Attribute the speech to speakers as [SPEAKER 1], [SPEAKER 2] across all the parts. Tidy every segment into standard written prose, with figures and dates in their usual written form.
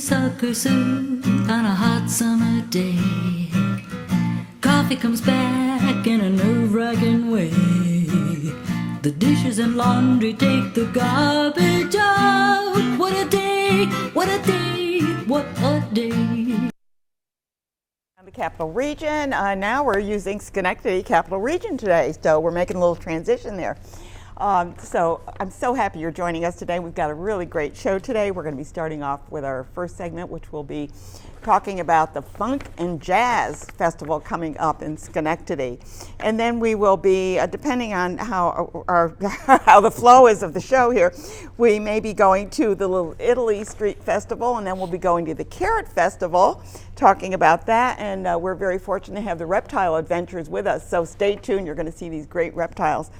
[SPEAKER 1] honeysuckle soup on a hot summer day. Coffee comes back in a nerve-wracking way. The dishes and laundry take the garbage out. What a day, what a day, what a day.
[SPEAKER 2] The Capital Region. Now we're using Schenectady Capital Region today, so we're making a little transition there. So I'm so happy you're joining us today. We've got a really great show today. We're going to be starting off with our first segment, which will be talking about the Funk and Jazz Festival coming up in Schenectady. And then we will be, depending on how how the flow is of the show here, we may be going to the Little Italy Street Festival, and then we'll be going to the Carrot Festival, talking about that. And we're very fortunate to have the Reptile Adventures with us, so stay tuned. You're going to see these great reptiles.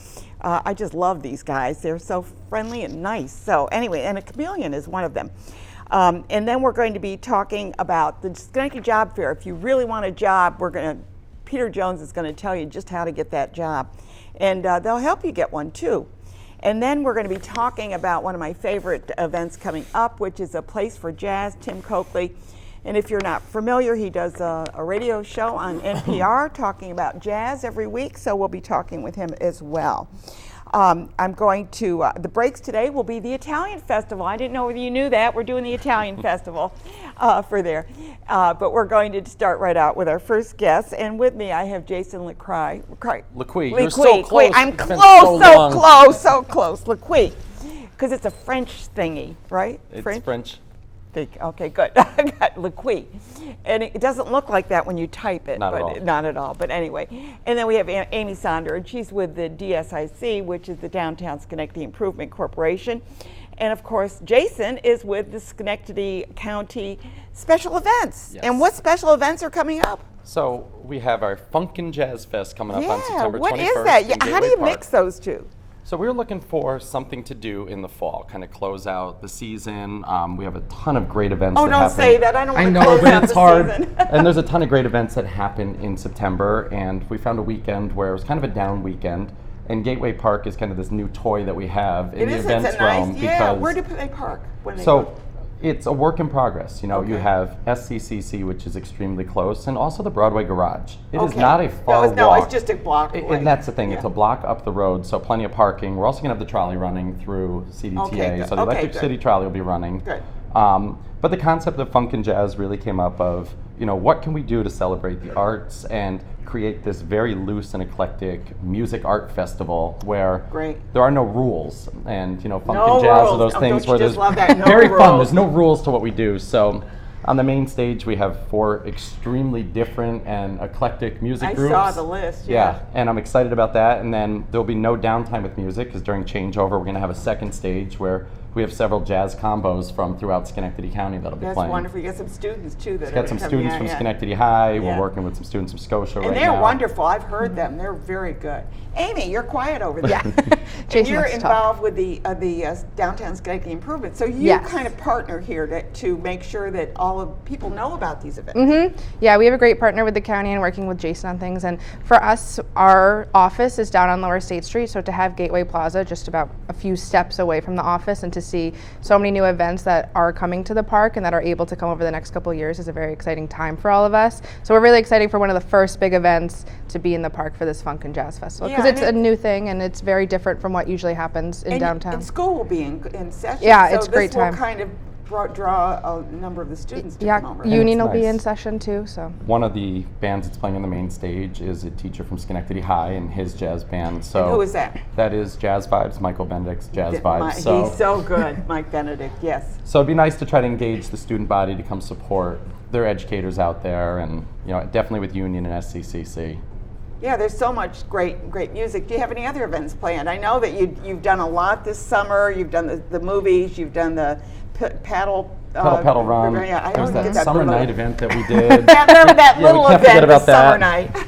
[SPEAKER 2] I just love these guys. They're so friendly and nice. So anyway, and a chameleon is one of them. And then we're going to be talking about the Schenectady Job Fair. If you really want a job, Peter Jones is going to tell you just how to get that job. And they'll help you get one too. And then we're going to be talking about one of my favorite events coming up, which is A Place for Jazz, Tim Coakley. And if you're not familiar, he does a radio show on NPR talking about jazz every week, so we'll be talking with him as well. I'm going to, the breaks today will be the Italian Festival. I didn't know whether you knew that. We're doing the Italian Festival for there. But we're going to start right out with our first guest. And with me, I have Jason Lecquie.
[SPEAKER 3] You're so close.
[SPEAKER 2] I'm close, so close. Lecquie, because it's a French thingy, right?
[SPEAKER 3] It's French.
[SPEAKER 2] Okay, good. I got Lecquie. And it doesn't look like that when you type it.
[SPEAKER 3] Not at all.
[SPEAKER 2] Not at all, but anyway. And then we have Amy Sonder, and she's with the DSIC, which is the Downtown Schenectady Improvement Corporation. And of course, Jason is with the Schenectady County Special Events.
[SPEAKER 3] Yes.
[SPEAKER 2] And what special events are coming up?
[SPEAKER 3] So we have our Funk and Jazz Fest coming up on September 21st.
[SPEAKER 2] What is that?
[SPEAKER 3] in
[SPEAKER 2] How do
[SPEAKER 3] Gateway
[SPEAKER 2] you
[SPEAKER 3] Park.
[SPEAKER 2] mix those two?
[SPEAKER 3] So we're looking for something to do in the fall, kind of close out the season. We have a ton of great events
[SPEAKER 2] Oh,
[SPEAKER 3] that
[SPEAKER 2] don't
[SPEAKER 3] happen.
[SPEAKER 2] say that. I don't want to
[SPEAKER 3] know,
[SPEAKER 2] close
[SPEAKER 3] but
[SPEAKER 2] out
[SPEAKER 3] it's
[SPEAKER 2] the
[SPEAKER 3] hard.
[SPEAKER 2] season.
[SPEAKER 3] And there's a ton of great events that happen in September, and we found a weekend where it was kind of a down weekend. And Gateway Park is kind of this new toy that we have in the events realm.
[SPEAKER 2] Yeah, where do they park when they
[SPEAKER 3] So
[SPEAKER 2] go?
[SPEAKER 3] it's a work in progress. You know, you
[SPEAKER 2] Okay.
[SPEAKER 3] have SCCC, which is extremely close, and also the Broadway Garage. It is
[SPEAKER 2] Okay.
[SPEAKER 3] not a far walk.
[SPEAKER 2] No, it's just a block away.
[SPEAKER 3] And that's the thing, it's
[SPEAKER 2] Yeah.
[SPEAKER 3] a block up the road, so plenty of parking. We're also going to have the trolley running through CDTA,
[SPEAKER 2] Okay, good.
[SPEAKER 3] so the
[SPEAKER 2] Okay,
[SPEAKER 3] Electric
[SPEAKER 2] good.
[SPEAKER 3] City trolley will be running.
[SPEAKER 2] Good.
[SPEAKER 3] But the concept of Funk and Jazz really came up of, you know, what can we do to celebrate the arts and create this very loose and eclectic music art festival where
[SPEAKER 2] Great.
[SPEAKER 3] there are no rules. And, you know, Funk
[SPEAKER 2] No
[SPEAKER 3] and Jazz
[SPEAKER 2] rules.
[SPEAKER 3] are those
[SPEAKER 2] Oh,
[SPEAKER 3] things
[SPEAKER 2] don't you
[SPEAKER 3] where
[SPEAKER 2] just
[SPEAKER 3] there's
[SPEAKER 2] love that? No
[SPEAKER 3] very fun.
[SPEAKER 2] rules.
[SPEAKER 3] There's no rules to what we do. So on the main stage, we have 4 extremely different and eclectic music
[SPEAKER 2] I
[SPEAKER 3] groups.
[SPEAKER 2] saw the list, yeah.
[SPEAKER 3] And I'm excited about that. And then there'll be no downtime with music because during changeover, we're going to have a second stage where we have several jazz combos from throughout Schenectady County that'll be
[SPEAKER 2] That's
[SPEAKER 3] playing.
[SPEAKER 2] wonderful. You got some students too that
[SPEAKER 3] Got some
[SPEAKER 2] coming.
[SPEAKER 3] students
[SPEAKER 2] Yeah,
[SPEAKER 3] from
[SPEAKER 2] yeah.
[SPEAKER 3] Schenectady High.
[SPEAKER 2] Yeah.
[SPEAKER 3] We're working with some students from Scotia right
[SPEAKER 2] And
[SPEAKER 3] now.
[SPEAKER 2] they're wonderful. I've heard them. They're very good. Amy, you're quiet over there.
[SPEAKER 4] Yeah.
[SPEAKER 2] And
[SPEAKER 4] Jason
[SPEAKER 2] you're
[SPEAKER 4] wants to talk.
[SPEAKER 2] involved with the Downtown Schenectady Improvement. So you
[SPEAKER 4] Yes.
[SPEAKER 2] kind of partner here to make sure that all of people know about these events.
[SPEAKER 4] Yeah, we have a great partner with the county and working with Jason on things. And for us, our office is down on Lower State Street, so to have Gateway Plaza just about a few steps away from the office and to see so many new events that are coming to the park and that are able to come over the next couple of years is a very exciting time for all of us. So we're really excited for one of the first big events to be in the park for this Funk and Jazz Festival because
[SPEAKER 2] Yeah,
[SPEAKER 4] it's
[SPEAKER 2] and
[SPEAKER 4] a new thing and it's very different from what usually happens in downtown.
[SPEAKER 2] And school will be in session.
[SPEAKER 4] Yeah,
[SPEAKER 2] so
[SPEAKER 4] it's a great
[SPEAKER 2] this will
[SPEAKER 4] time.
[SPEAKER 2] kind of draw a number of the students to
[SPEAKER 4] Yeah,
[SPEAKER 2] come over.
[SPEAKER 4] Union
[SPEAKER 3] it's
[SPEAKER 4] will be
[SPEAKER 3] nice.
[SPEAKER 4] in session too. So
[SPEAKER 3] One of the bands that's playing on the main stage is a teacher from Schenectady High and his jazz band. So
[SPEAKER 2] And who is that?
[SPEAKER 3] That is Jazz Vibes, Michael Benedict's Jazz Vibes.
[SPEAKER 2] He's so good, Mike Benedict. Yes.
[SPEAKER 3] So it'd be nice to try to engage the student body to come support their educators out there, and you know, definitely with Union and SCCC.
[SPEAKER 2] Yeah, there's so much great music. Do you have any other events planned? I know that you've done a lot this summer. You've done the movies. You've done the paddle
[SPEAKER 3] Run.
[SPEAKER 2] Yeah, I
[SPEAKER 3] There was
[SPEAKER 2] always
[SPEAKER 3] that
[SPEAKER 2] get
[SPEAKER 3] summer
[SPEAKER 2] little-
[SPEAKER 3] night event that we did.
[SPEAKER 2] Yeah, remember that
[SPEAKER 3] Yeah, we
[SPEAKER 2] little
[SPEAKER 3] can't forget
[SPEAKER 2] event,
[SPEAKER 3] about
[SPEAKER 2] the summer
[SPEAKER 3] that.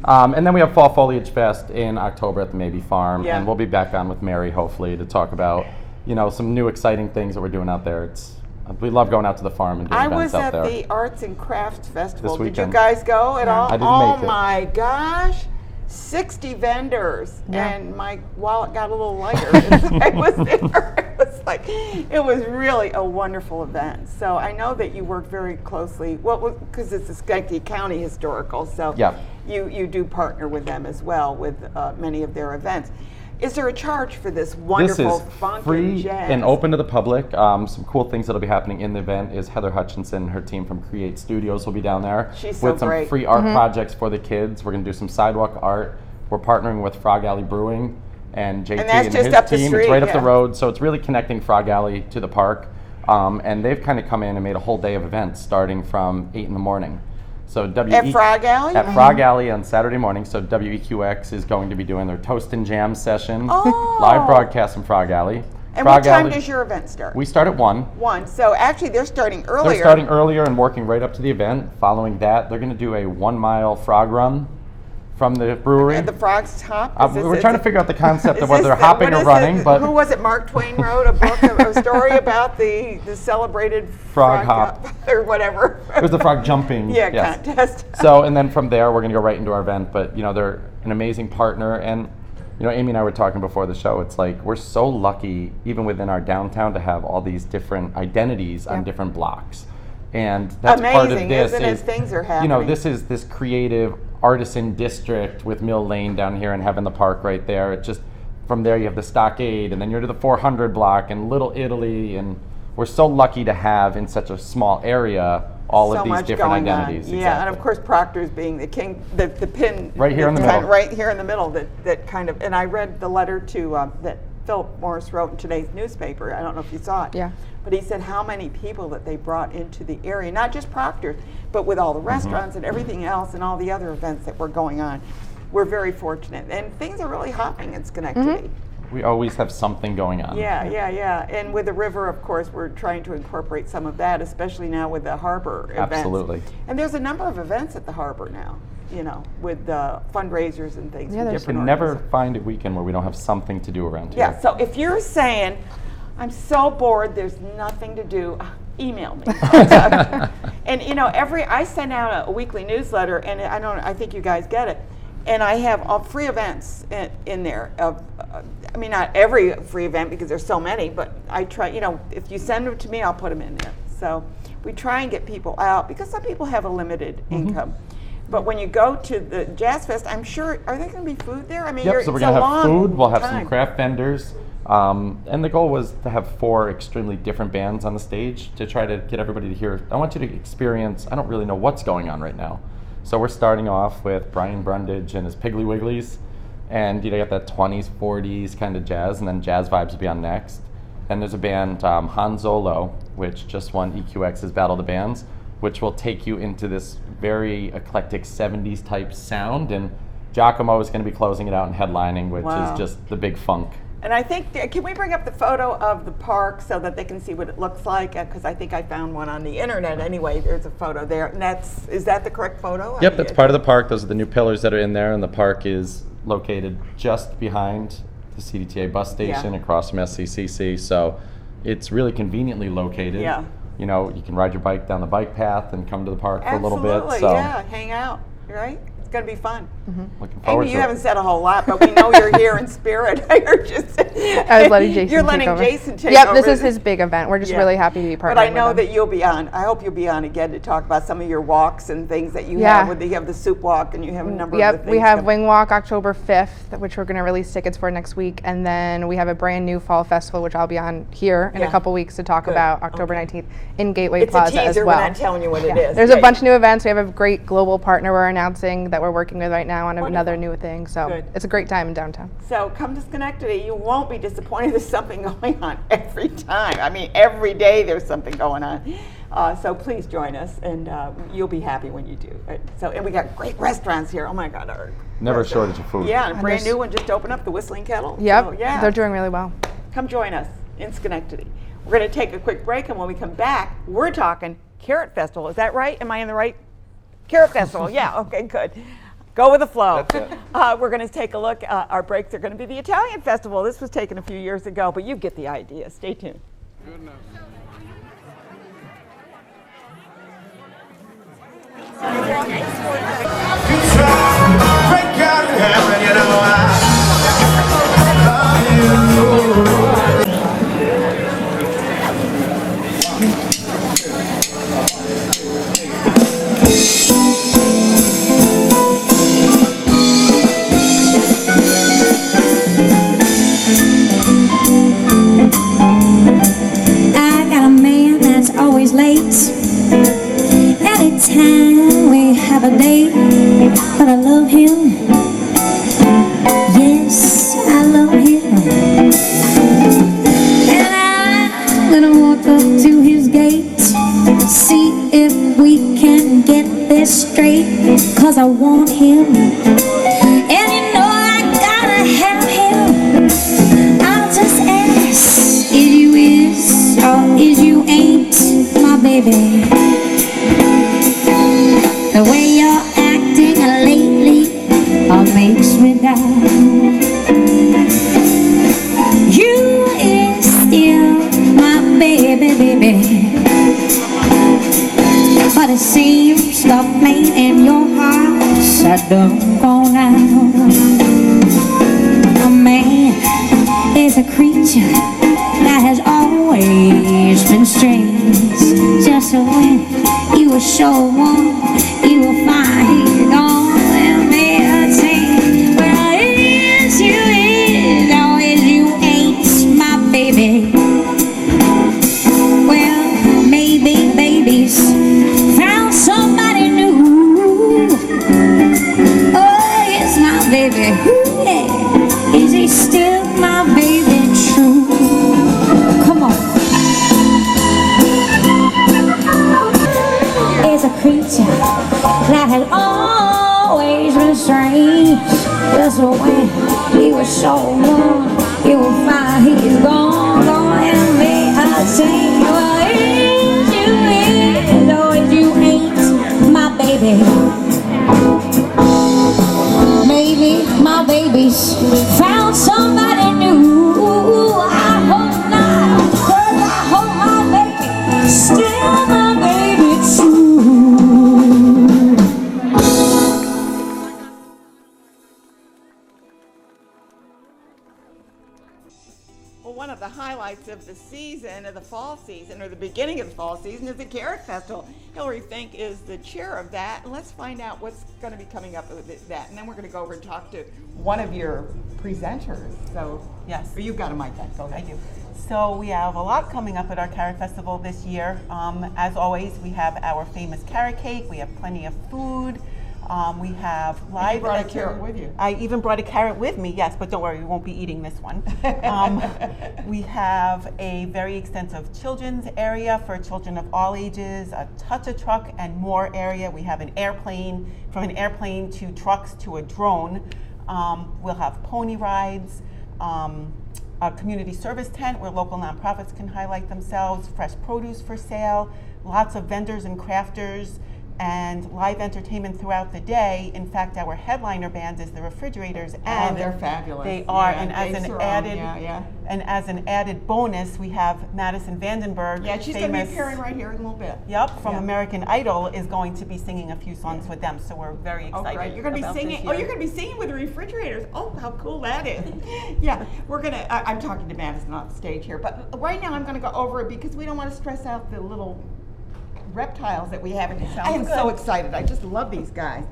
[SPEAKER 2] night.
[SPEAKER 3] And then we have Fall Foliage Fest in October at the Maybe Farm,
[SPEAKER 2] Yeah.
[SPEAKER 3] and we'll be back on with Mary hopefully to talk about, you know, some new exciting things that we're doing out there. We love going out to the farm and doing
[SPEAKER 2] I
[SPEAKER 3] events
[SPEAKER 2] was
[SPEAKER 3] out
[SPEAKER 2] at
[SPEAKER 3] there.
[SPEAKER 2] the Arts and Crafts Festival.
[SPEAKER 3] This
[SPEAKER 2] Did you
[SPEAKER 3] weekend.
[SPEAKER 2] guys go at all?
[SPEAKER 3] I didn't
[SPEAKER 2] oh
[SPEAKER 3] make it.
[SPEAKER 2] my gosh. 60 vendors,
[SPEAKER 4] Yeah.
[SPEAKER 2] and my wallet got a little lighter as I was there. It was it was really a wonderful event. So I know that you work very closely, well, because it's the Schenectady County Historical, so
[SPEAKER 3] Yeah.
[SPEAKER 2] you do partner with them as well with many of their events. Is there a charge for this wonderful
[SPEAKER 3] This is
[SPEAKER 2] funk
[SPEAKER 3] free
[SPEAKER 2] and jazz?
[SPEAKER 3] and open to the public. Some cool things that'll be happening in the event is Heather Hutchinson, her team from Create Studios will be down there
[SPEAKER 2] She's so
[SPEAKER 3] with some
[SPEAKER 2] great.
[SPEAKER 3] free art projects for the kids. We're going to do some sidewalk art. We're partnering with Frog Alley Brewing and JT
[SPEAKER 2] And that's
[SPEAKER 3] and
[SPEAKER 2] just
[SPEAKER 3] his
[SPEAKER 2] up the
[SPEAKER 3] team.
[SPEAKER 2] street,
[SPEAKER 3] It's right up
[SPEAKER 2] yeah.
[SPEAKER 3] the road, so it's really connecting Frog Alley to the park. And they've kind of come in and made a whole day of events starting from 8 in the morning. So
[SPEAKER 2] At Frog Alley?
[SPEAKER 3] At Frog Alley on Saturday morning. So WEQX is going to be doing their Toast and Jam session,
[SPEAKER 2] Oh.
[SPEAKER 3] live broadcast from Frog Alley.
[SPEAKER 2] And
[SPEAKER 3] Frog
[SPEAKER 2] what time
[SPEAKER 3] Alley-
[SPEAKER 2] does your event start?
[SPEAKER 3] We start at 1.
[SPEAKER 2] 1. So actually they're starting earlier.
[SPEAKER 3] They're starting earlier and working right up to the event. Following that, they're going to do a 1-mile frog run from the brewery.
[SPEAKER 2] At the Frog's Hop?
[SPEAKER 3] We're trying to figure out the concept of
[SPEAKER 2] Is
[SPEAKER 3] whether
[SPEAKER 2] this
[SPEAKER 3] they're
[SPEAKER 2] the-
[SPEAKER 3] hopping
[SPEAKER 2] what
[SPEAKER 3] or
[SPEAKER 2] is
[SPEAKER 3] running,
[SPEAKER 2] it?
[SPEAKER 3] but
[SPEAKER 2] Who was it? Mark Twain wrote a book, a story about the celebrated
[SPEAKER 3] Frog hop.
[SPEAKER 2] or whatever.
[SPEAKER 3] it was the frog jumping.
[SPEAKER 2] Yeah,
[SPEAKER 3] yes.
[SPEAKER 2] contest.
[SPEAKER 3] So, and then from there, we're going to go right into our event. But, they're an amazing partner. And, Amy and I were talking before the show. It's like we're so lucky, even within our downtown, to have all these different identities on different blocks. And that's part of
[SPEAKER 2] Amazing,
[SPEAKER 3] this.
[SPEAKER 2] isn't it? Things are happening.
[SPEAKER 3] This is this creative artisan district with Mill Lane down here and having the park right there. It just, from there you have the Stockade, and then you're to the 400 block and Little Italy. And we're so lucky to have in such a small area all
[SPEAKER 2] So
[SPEAKER 3] of these
[SPEAKER 2] much
[SPEAKER 3] different
[SPEAKER 2] going on.
[SPEAKER 3] identities.
[SPEAKER 2] Yeah,
[SPEAKER 3] Exactly.
[SPEAKER 2] and of course Proctor's being the king, the pin.
[SPEAKER 3] Right here in the
[SPEAKER 2] kind of
[SPEAKER 3] middle.
[SPEAKER 2] Right here in the middle that kind of, and I read the letter to, that Philip Morris wrote in today's newspaper. I don't know if you saw it.
[SPEAKER 4] Yeah.
[SPEAKER 2] But he said how many people that they brought into the area, not just Proctor's, but with all the restaurants and everything else and all the other events that were going on. We're very fortunate. And things are really hopping in Schenectady.
[SPEAKER 3] We always have something going on.
[SPEAKER 2] Yeah. And with the river, of course, we're trying to incorporate some of that, especially now with the harbor events.
[SPEAKER 3] Absolutely.
[SPEAKER 2] And there's a number of events at the harbor now, with fundraisers and things.
[SPEAKER 4] Yeah,
[SPEAKER 2] from
[SPEAKER 4] there's-
[SPEAKER 3] You
[SPEAKER 2] different
[SPEAKER 3] can never
[SPEAKER 2] organizations.
[SPEAKER 3] find a weekend where we don't have something to do around here.
[SPEAKER 2] Yeah, so if you're saying, I'm so bored, there's nothing to do, email me. And I send out a weekly newsletter, and I think you guys get it. And I have all free events in there. Not every free event because there's so many, but I try, if you send them to me, I'll put them in there. So we try and get people out because some people have a limited income. But when you go to the Jazz Fest, I'm sure, are there going to be food there?
[SPEAKER 3] Yep, so we're going to have food, we'll have some craft vendors. And the goal was to have 4 extremely different bands on the stage to try to get everybody to hear. I want you to experience, I don't really know what's going on right now. So we're starting off with Brian Brundage and his Piggly Wigglies. And you got that 20s, 40s kind of jazz, and then Jazz Vibes will be on next. And there's a band, Han Zolo, which just won EQX's Battle of the Bands, which will take you into this very eclectic 70s type sound. And Giacomo is going to be closing it out and headlining, which is just the big funk.
[SPEAKER 2] And I think, can we bring up the photo of the park so that they can see what it looks like? Because I think I found one on the internet anyway. There's a photo there. And is that the correct photo?
[SPEAKER 3] Yep, that's part of the park. Those are the new pillars that are in there, and the park is located just behind the CDTA bus station across from SCCC. So it's really conveniently located.
[SPEAKER 2] Yeah.
[SPEAKER 3] You can ride your bike down the bike path and come to the park for a little bit.
[SPEAKER 2] Absolutely,
[SPEAKER 3] So
[SPEAKER 2] yeah, hang out, right? It's going to be fun.
[SPEAKER 3] looking forward
[SPEAKER 2] Amy,
[SPEAKER 3] to
[SPEAKER 2] you
[SPEAKER 3] it.
[SPEAKER 2] haven't said a whole lot, but we know you're here in spirit. You're just.
[SPEAKER 4] I was letting Jason
[SPEAKER 2] You're
[SPEAKER 4] take
[SPEAKER 2] letting
[SPEAKER 4] over.
[SPEAKER 2] Jason take
[SPEAKER 4] Yep,
[SPEAKER 2] over.
[SPEAKER 4] this is his big event. We're just
[SPEAKER 2] Yeah.
[SPEAKER 4] really happy to be partnering
[SPEAKER 2] But I know
[SPEAKER 4] with him.
[SPEAKER 2] that you'll be on. I hope you'll be on again to talk about some of your walks and things that you
[SPEAKER 4] Yeah.
[SPEAKER 2] have. You have the soup walk, and you have a number of
[SPEAKER 4] Yep,
[SPEAKER 2] the things.
[SPEAKER 4] we have
[SPEAKER 2] coming.
[SPEAKER 4] Wing Walk October 5th, which we're going to release tickets for next week. And then we have a brand new fall festival, which I'll be on here in
[SPEAKER 2] Yeah.
[SPEAKER 4] a couple weeks to talk
[SPEAKER 2] Good.
[SPEAKER 4] about October
[SPEAKER 2] Okay.
[SPEAKER 4] 19th in Gateway
[SPEAKER 2] It's
[SPEAKER 4] Plaza
[SPEAKER 2] a teaser.
[SPEAKER 4] as well.
[SPEAKER 2] We're not telling you what it is.
[SPEAKER 4] There's
[SPEAKER 2] Yeah,
[SPEAKER 4] a bunch of new events. We have a great global partner we're announcing that we're working with right now on
[SPEAKER 2] Wonderful.
[SPEAKER 4] another new thing. So
[SPEAKER 2] Good.
[SPEAKER 4] it's a great time in downtown.
[SPEAKER 2] So come to Schenectady. You won't be disappointed. There's something going on every time. Every day there's something going on. So please join us, and you'll be happy when you do. And we got great restaurants here. Oh my God, our
[SPEAKER 3] Never a
[SPEAKER 2] restaurant.
[SPEAKER 3] shortage of food.
[SPEAKER 2] Yeah, and a
[SPEAKER 4] And
[SPEAKER 2] brand
[SPEAKER 4] there's-
[SPEAKER 2] new one just opened up, the Whistling Kettle.
[SPEAKER 4] Yep,
[SPEAKER 2] So, yeah.
[SPEAKER 4] they're doing really well.
[SPEAKER 2] Come join us in Schenectady. We're going to take a quick break, and when we come back, we're talking Carrot Festival. Is that right? Am I in the right? Carrot Festival. Yeah. Okay. Good. Go with the flow.
[SPEAKER 3] That's it.
[SPEAKER 2] We're going to take a look. Our breaks are going to be the Italian Festival. This was taken a few years ago, but you get the idea. Stay tuned.
[SPEAKER 5] Good enough.
[SPEAKER 6] You try to break out in heaven, you know I love you.
[SPEAKER 1] but I love him. Yes, I love him. And I'm gonna walk up to his gate, see if we can get this straight, 'cause I want him. And you know I gotta have him. I'll just ask, is you is or is you ain't my baby? The way you're acting lately makes me down. You is still my baby, baby, but it seems the flame in your heart's done gone out. A man is a creature that has always been strange. Just when you were so warm, you will find he's gone. And may say, well, is you is or is you ain't my baby. Well, maybe babies found somebody new. Oh, it's my baby. Ooh, yeah. Is he still my baby true? Come on. Is a creature that has always been strange. Just when he was so long, you will find he's gone. And may I say, well, is you is or is you ain't my baby. Maybe my baby's found somebody new. I hope not, 'cause I hope my baby's still my baby true.
[SPEAKER 2] Well, one of the highlights of the season, of the fall season, or the beginning of the fall season, is the Carrot Festival. Hillary Fink is the chair of that, and let's find out what's going to be coming up with that. And then we're going to go over and talk to one of your presenters. So,
[SPEAKER 5] Yes.
[SPEAKER 2] or you've got a mic then. Go ahead.
[SPEAKER 5] I do. So we have a lot coming up at our Carrot Festival this year. As always, we have our famous carrot cake. We have plenty of food. We have live.
[SPEAKER 2] brought a carrot with you.
[SPEAKER 5] I even brought a carrot with me. Yes, but don't worry, we won't be eating this one. We have a very extensive children's area for children of all ages, a touch a truck and more area. We have an airplane, from an airplane to trucks to a drone. We'll have pony rides. A community service tent where local nonprofits can highlight themselves, fresh produce for sale, lots of vendors and crafters, and live entertainment throughout the day. In fact, our headliner band is the Refrigerators, and
[SPEAKER 2] they're fabulous.
[SPEAKER 5] They are,
[SPEAKER 2] Yeah,
[SPEAKER 5] and as
[SPEAKER 2] Dave
[SPEAKER 5] an
[SPEAKER 2] Cerrone,
[SPEAKER 5] added,
[SPEAKER 2] yeah.
[SPEAKER 5] and as an added bonus, we have Madison Vandenberg.
[SPEAKER 2] Yeah, she's going to be
[SPEAKER 5] famous-
[SPEAKER 2] appearing right here in a little bit.
[SPEAKER 5] Yep, from
[SPEAKER 2] Yeah.
[SPEAKER 5] American Idol, is going to be singing a few songs with them. So we're very
[SPEAKER 2] Oh,
[SPEAKER 5] excited.
[SPEAKER 2] great. You're going to be
[SPEAKER 5] about this
[SPEAKER 2] singing. Oh,
[SPEAKER 5] year.
[SPEAKER 2] you're going to be singing with the Refrigerators. Oh, how cool that is. Yeah, we're going to, I'm talking to Madison on stage here, but right now I'm going to go over it because we don't want to stress out the little reptiles that we have in town. I am so excited. I just love these guys.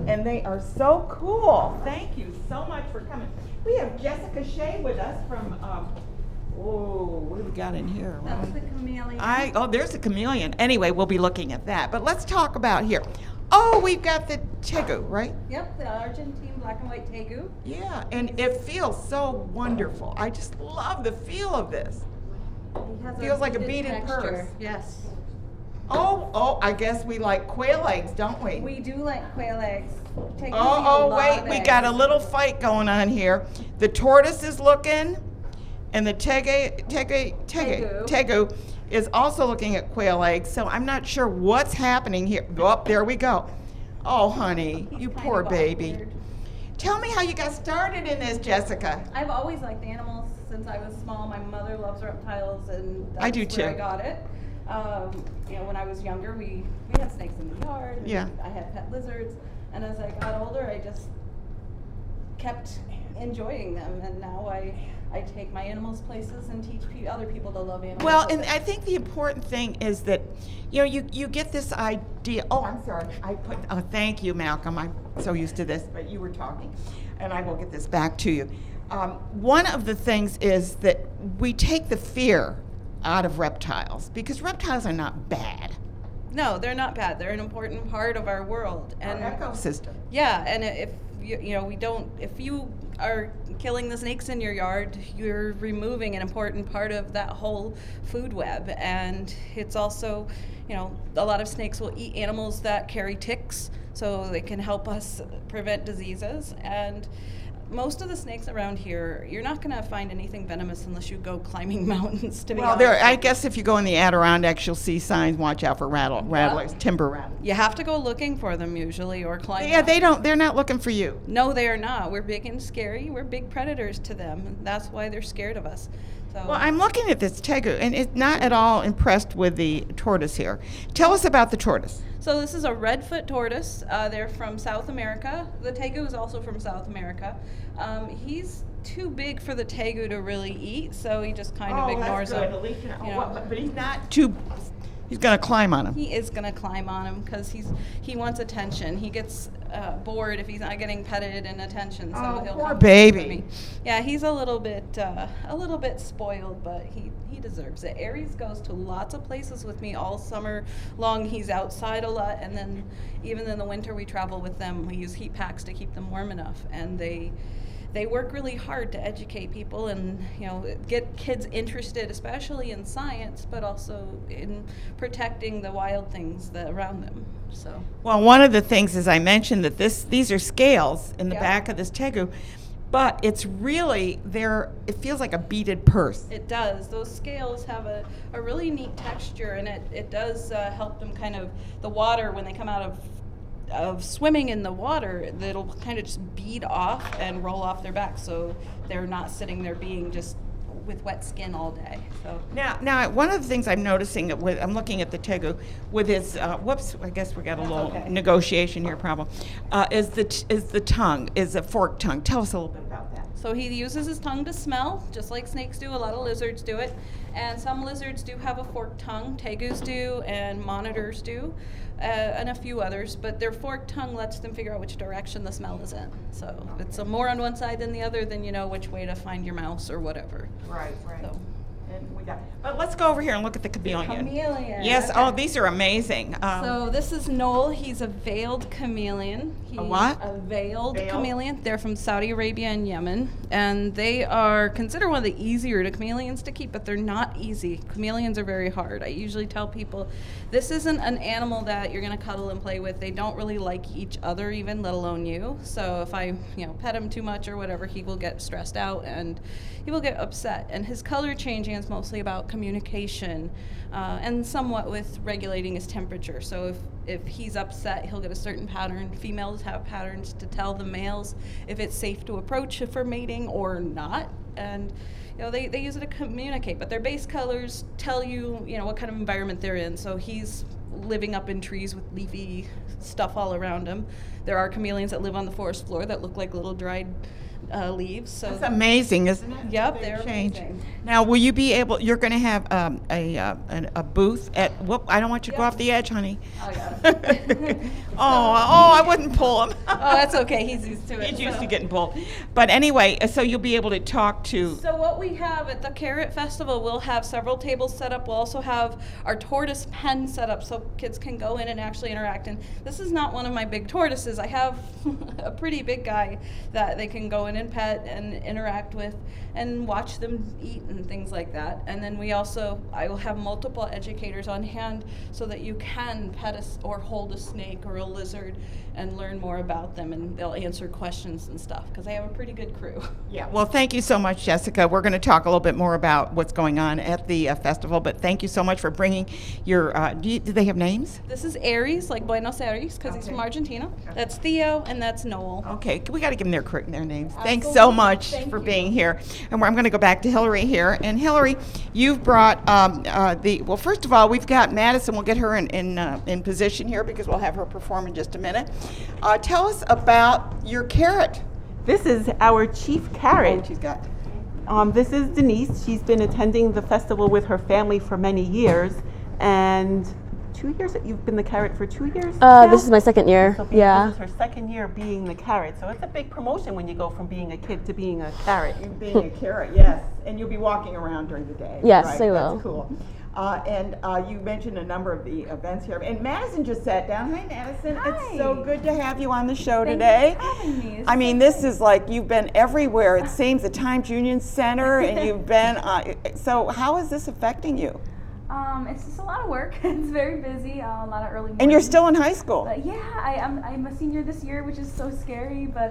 [SPEAKER 2] And they are so cool. Thank you so much for coming. We have Jessica Shea with us from, what do we got in here?
[SPEAKER 7] That's the chameleon.
[SPEAKER 2] There's the chameleon. Anyway, we'll be looking at that. But let's talk about here. Oh, we've got the tegu, right?
[SPEAKER 7] Yep, the Argentine black and white tegu.
[SPEAKER 2] Yeah, and it feels so wonderful. I just love the feel of this.
[SPEAKER 7] He has
[SPEAKER 2] Feels like a beaded
[SPEAKER 7] texture.
[SPEAKER 2] purse.
[SPEAKER 7] Yes.
[SPEAKER 2] Oh, I guess we like quail eggs, don't we?
[SPEAKER 7] We do like quail eggs. Tegus eat a
[SPEAKER 2] Oh,
[SPEAKER 7] lot
[SPEAKER 2] wait,
[SPEAKER 7] of
[SPEAKER 2] we
[SPEAKER 7] eggs.
[SPEAKER 2] got a little fight going on here. The tortoise is looking, and the tegu is also looking at quail eggs, so I'm not sure what's happening here. Oh, there we go. Oh, honey, you
[SPEAKER 7] Kind
[SPEAKER 2] poor
[SPEAKER 7] of
[SPEAKER 2] baby.
[SPEAKER 7] awkward.
[SPEAKER 2] Tell me how you got started in this, Jessica.
[SPEAKER 7] I've always liked animals since I was small. My mother loves reptiles, and that's
[SPEAKER 2] I do
[SPEAKER 7] where I
[SPEAKER 2] too.
[SPEAKER 7] got it. When I was younger, we had snakes in the yard. And
[SPEAKER 2] Yeah.
[SPEAKER 7] I had pet lizards, and as I got older, I just kept enjoying them, and now I take my animals places and teach other people to love animals.
[SPEAKER 2] Well, and I think the important thing is that, you get this idea. Oh, I'm sorry. Thank you, Malcolm. I'm so used to this, but you were talking, and I will get this back to you. One of the things is that we take the fear out of reptiles because reptiles are not bad.
[SPEAKER 7] No, they're not bad. They're an important part of our world.
[SPEAKER 2] Our
[SPEAKER 7] And
[SPEAKER 2] ecosystem.
[SPEAKER 7] yeah, and if if you are killing the snakes in your yard, you're removing an important part of that whole food web. And it's also, a lot of snakes will eat animals that carry ticks, so they can help us prevent diseases. And most of the snakes around here, you're not going to find anything venomous unless you go climbing mountains, to be
[SPEAKER 2] Well,
[SPEAKER 7] honest.
[SPEAKER 2] I guess if you go in the Adirondacks, you'll see signs, watch out for rattlers, timber rattlers.
[SPEAKER 7] You have to go looking for them usually, or climb
[SPEAKER 2] Yeah,
[SPEAKER 7] up.
[SPEAKER 2] they're not looking for you.
[SPEAKER 7] No, they are not. We're big and scary. We're big predators to them, and that's why they're scared of us. So,
[SPEAKER 2] Well, I'm looking at this tegu, and it's not at all impressed with the tortoise here. Tell us about the tortoise.
[SPEAKER 7] so this is a redfoot tortoise. They're from South America. The tegu is also from South America. He's too big for the tegu to really eat, so he just kind of ignores him.
[SPEAKER 2] At least,
[SPEAKER 7] know.
[SPEAKER 2] but he's not too. He's going to climb on him.
[SPEAKER 7] He is going to climb on him because he wants attention. He gets bored if he's not getting petted and attention, so
[SPEAKER 2] Oh,
[SPEAKER 7] he'll
[SPEAKER 2] poor
[SPEAKER 7] come
[SPEAKER 2] baby.
[SPEAKER 7] for me. Yeah, he's a little bit spoiled, but he deserves it. Aries goes to lots of places with me all summer long. He's outside a lot, and then even in the winter we travel with them. We use heat packs to keep them warm enough, and they work really hard to educate people and get kids interested, especially in science, but also in protecting the wild things around them. So
[SPEAKER 2] Well, one of the things, as I mentioned, that these are scales in the
[SPEAKER 7] Yeah.
[SPEAKER 2] back of this tegu, but it's really it feels like a beaded purse.
[SPEAKER 7] it does. Those scales have a really neat texture, and it does help them kind of the water when they come out of swimming in the water, that'll kind of just bead off and roll off their back, so they're not sitting there being just with wet skin all day. So
[SPEAKER 2] Now, one of the things I'm noticing, I'm looking at the tegu with his, whoops, I guess we got a little
[SPEAKER 7] okay.
[SPEAKER 2] negotiation here problem, is the tongue, is a forked tongue. Tell us a little bit about that.
[SPEAKER 7] So he uses his tongue to smell, just like snakes do. A lot of lizards do it. And some lizards do have a forked tongue. Tegus do, and monitors do, and a few others. But their forked tongue lets them figure out which direction the smell is in. So if it's more on one side than the other, then you know which way to find your mouse or whatever.
[SPEAKER 2] Right.
[SPEAKER 7] So.
[SPEAKER 2] And we got, but let's go over here and look at the chameleon.
[SPEAKER 7] Chameleon.
[SPEAKER 2] Yes,
[SPEAKER 7] okay.
[SPEAKER 2] oh, these are amazing.
[SPEAKER 7] So this is Noel. He's a veiled chameleon.
[SPEAKER 2] A what?
[SPEAKER 7] A veiled
[SPEAKER 2] Veiled?
[SPEAKER 7] chameleon. They're from Saudi Arabia and Yemen, and they are considered one of the easier chameleons to keep, but they're not easy. Chameleons are very hard. I usually tell people this isn't an animal that you're going to cuddle and play with. They don't really like each other, even let alone you. So if I, pet him too much or whatever, he will get stressed out and he will get upset. And his color changing is mostly about communication and somewhat with regulating his temperature. So if he's upset, he'll get a certain pattern. Females have patterns to tell the males if it's safe to approach for mating or not. And they use it to communicate, but their base colors tell you, what kind of environment they're in. So he's living up in trees with leafy stuff all around him. There are chameleons that live on the forest floor that look like little dried leaves. So
[SPEAKER 2] That's amazing, isn't it?
[SPEAKER 7] Yep,
[SPEAKER 2] Big
[SPEAKER 7] they're
[SPEAKER 2] change.
[SPEAKER 7] amazing.
[SPEAKER 2] Now, will you be able? You're going to have a booth at. Whoop! I don't want you to go off the edge, honey.
[SPEAKER 7] I got it.
[SPEAKER 2] I wouldn't pull him.
[SPEAKER 7] Oh, that's okay. He's used to it.
[SPEAKER 2] He's used
[SPEAKER 7] so.
[SPEAKER 2] to getting pulled. But anyway, so you'll be able to talk to.
[SPEAKER 7] So what we have at the Carrot Festival, we'll have several tables set up. We'll also have our tortoise pen set up so kids can go in and actually interact. And this is not one of my big tortoises. I have a pretty big guy that they can go in and pet and interact with and watch them eat and things like that. And then I will have multiple educators on hand so that you can pet or hold a snake or a lizard and learn more about them, and they'll answer questions and stuff because I have a pretty good crew.
[SPEAKER 2] Yeah. Well, thank you so much, Jessica. We're going to talk a little bit more about what's going on at the festival. But thank you so much for bringing your. Do they have names?
[SPEAKER 7] This is Aries, like Buenos Aires, because he's from Argentina. That's Theo, and that's Noel.
[SPEAKER 2] Okay, we got to give them their names. Thanks so much for being here. And I'm going to go back to Hillary here. And Hillary, you've brought well, first of all, we've got Madison. We'll get her in position here because we'll have her perform in just a minute. Tell us about your carrot.
[SPEAKER 5] This is our chief carrot.
[SPEAKER 2] She's got.
[SPEAKER 5] This is Denise. She's been attending the festival with her family for many years. And 2 years? You've been the carrot for 2 years?
[SPEAKER 8] This is my second year.
[SPEAKER 5] So
[SPEAKER 8] Yeah.
[SPEAKER 5] This is her second year being the carrot. So it's a big promotion when you go from being a kid to being a carrot.
[SPEAKER 2] Being a carrot, yes. And you'll be walking around during the day.
[SPEAKER 8] Yes,
[SPEAKER 2] right?
[SPEAKER 8] I will.
[SPEAKER 2] That's cool. And you mentioned a number of the events here. And Madison just sat down. Hi, Madison.
[SPEAKER 8] Hi.
[SPEAKER 2] It's so good to have you on the show
[SPEAKER 8] Thank
[SPEAKER 2] today.
[SPEAKER 8] you for having me. It's
[SPEAKER 2] I mean,
[SPEAKER 8] so
[SPEAKER 2] this is like you've been everywhere. It seems the Times Union Center, and you've been. So, how is this affecting you?
[SPEAKER 8] It's just a lot of work. It's very busy. A lot of early mornings.
[SPEAKER 2] And you're still in high school.
[SPEAKER 8] But yeah, I'm a senior this year, which is so scary. But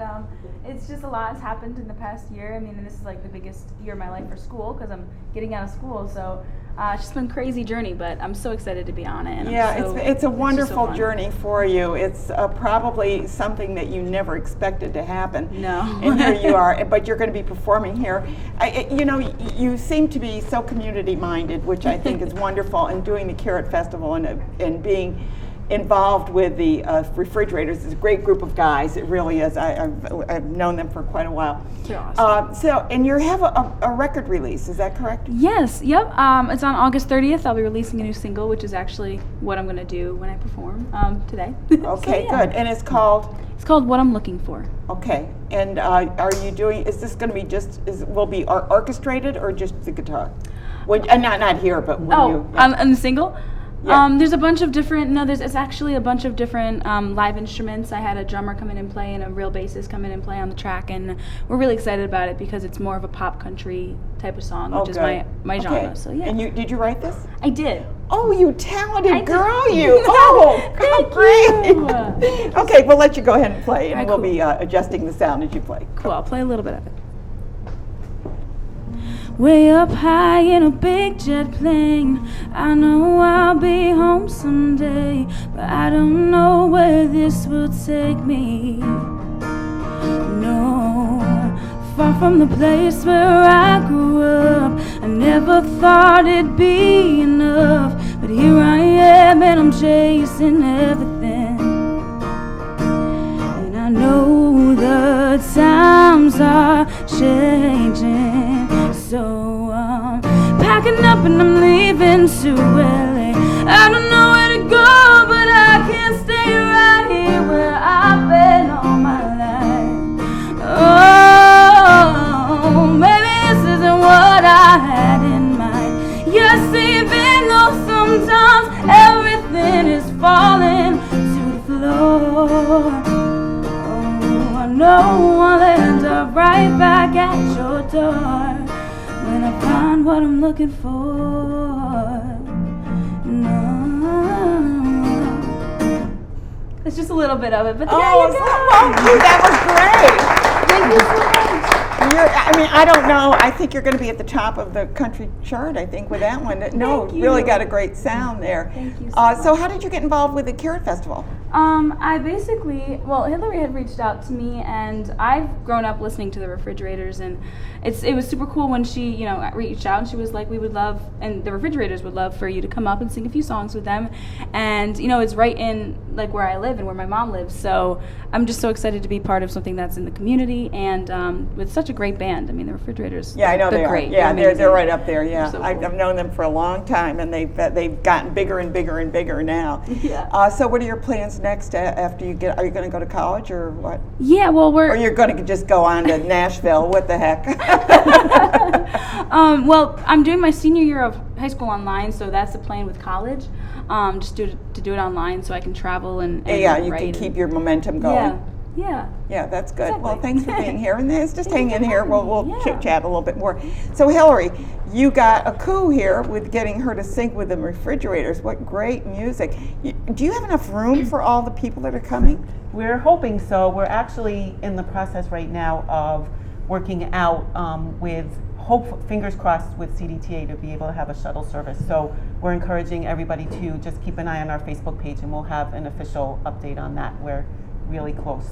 [SPEAKER 8] it's just a lot has happened in the past year. I mean, and this is like the biggest year of my life for school because I'm getting out of school. So it's just been a crazy journey, but I'm so excited to be on it. And
[SPEAKER 2] Yeah,
[SPEAKER 8] I'm so,
[SPEAKER 2] it's a
[SPEAKER 8] just so
[SPEAKER 2] wonderful
[SPEAKER 8] fun.
[SPEAKER 2] journey for you. It's probably something that you never expected to happen.
[SPEAKER 8] No.
[SPEAKER 2] And here you are, but you're going to be performing here. You seem to be so community-minded, which I think is wonderful, and doing the Carrot Festival and being involved with the refrigerators. It's a great group of guys. It really is. I've known them for quite a while.
[SPEAKER 8] They're awesome.
[SPEAKER 2] And you have a record release, is that correct?
[SPEAKER 8] Yes, yep. It's on August 30th. I'll be releasing a new single, which is actually what I'm going to do when I perform today.
[SPEAKER 2] Okay,
[SPEAKER 8] So, yeah.
[SPEAKER 2] good. And it's called?
[SPEAKER 8] It's called What I'm Looking For.
[SPEAKER 2] Okay. And are you doing, is this going to be will be orchestrated or just the guitar? Not here, but when you. Yeah.
[SPEAKER 8] On the single?
[SPEAKER 2] Yeah.
[SPEAKER 8] There's a bunch of different, it's actually a bunch of different live instruments. I had a drummer come in and play and a real bassist come in and play on the track, and we're really excited about it because it's more of a pop country type of song, which is my
[SPEAKER 2] Okay.
[SPEAKER 8] genre. So yeah.
[SPEAKER 2] And did you write this?
[SPEAKER 8] I did.
[SPEAKER 2] Oh, you talented
[SPEAKER 8] I did.
[SPEAKER 2] girl, you. Oh,
[SPEAKER 8] Thank
[SPEAKER 2] great.
[SPEAKER 8] you.
[SPEAKER 2] Okay, we'll let you go ahead and play, and
[SPEAKER 8] All right,
[SPEAKER 2] we'll
[SPEAKER 8] cool.
[SPEAKER 2] be adjusting the sound as you play.
[SPEAKER 8] Cool, I'll play a little bit of it. Way up high in a big jet plane, I know I'll be home someday, but I don't know where this will take me. No, far from the place where I grew up, I never thought it'd be enough, but here I am and I'm chasing everything. And I know the times are changing, so I'm packing up and I'm leaving to LA. I don't know where to go, but I can't stay right here where I've been all my life. Oh, maybe this isn't what I had in mind. Yes, even though sometimes everything is falling to the floor, oh, I know I'll end up right back at your door when I find what I'm looking for. No. It's just a little bit of it, but there you go.
[SPEAKER 2] That was great.
[SPEAKER 8] Thank you so much.
[SPEAKER 2] I don't know. I think you're going to be at the top of the country chart, I think, with that one. No,
[SPEAKER 8] Thank you.
[SPEAKER 2] really got a great sound there.
[SPEAKER 8] Thank you so
[SPEAKER 2] So
[SPEAKER 8] much.
[SPEAKER 2] how did you get involved with the Carrot Festival?
[SPEAKER 8] I basically, Hillary had reached out to me, and I've grown up listening to the Refrigerators, and it was super cool when she, reached out, and she was like, we would love, and the Refrigerators would love for you to come up and sing a few songs with them, and, it's right in, like, where I live and where my mom lives, so I'm just so excited to be part of something that's in the community, and with such a great band. I mean, the Refrigerators,
[SPEAKER 2] Yeah, I know
[SPEAKER 8] they're
[SPEAKER 2] they
[SPEAKER 8] great.
[SPEAKER 2] are. Yeah,
[SPEAKER 8] They're
[SPEAKER 2] they're
[SPEAKER 8] amazing.
[SPEAKER 2] right up there. Yeah,
[SPEAKER 8] They're so
[SPEAKER 2] I've
[SPEAKER 8] cool.
[SPEAKER 2] known them for a long time, and they've gotten bigger and bigger and bigger now.
[SPEAKER 8] Yeah.
[SPEAKER 2] So what are your plans next after you get? Are you going to go to college or what?
[SPEAKER 8] Yeah, well,
[SPEAKER 2] Or you're going to just go on to Nashville? What the heck?
[SPEAKER 8] I'm doing my senior year of high school online, so that's the plan with college. Just to do it online so I can travel and
[SPEAKER 2] Yeah, you
[SPEAKER 8] write
[SPEAKER 2] can
[SPEAKER 8] and-
[SPEAKER 2] keep your momentum going.
[SPEAKER 8] Yeah.
[SPEAKER 2] Yeah, that's good.
[SPEAKER 8] Exactly.
[SPEAKER 2] Well, thanks for being here. And just
[SPEAKER 8] Thank
[SPEAKER 2] hang
[SPEAKER 8] you
[SPEAKER 2] in
[SPEAKER 8] for
[SPEAKER 2] here.
[SPEAKER 8] having
[SPEAKER 2] We'll
[SPEAKER 8] me. Yeah.
[SPEAKER 2] chit-chat a little bit more. So, Hillary, you got a coup here with getting her to sing with the Refrigerators. What great music. Do you have enough room for all the people that are coming?
[SPEAKER 5] We're hoping so. We're actually in the process right now of working out with fingers crossed with CDTA to be able to have a shuttle service. So we're encouraging everybody to just keep an eye on our Facebook page, and we'll have an official update on that. We're really close.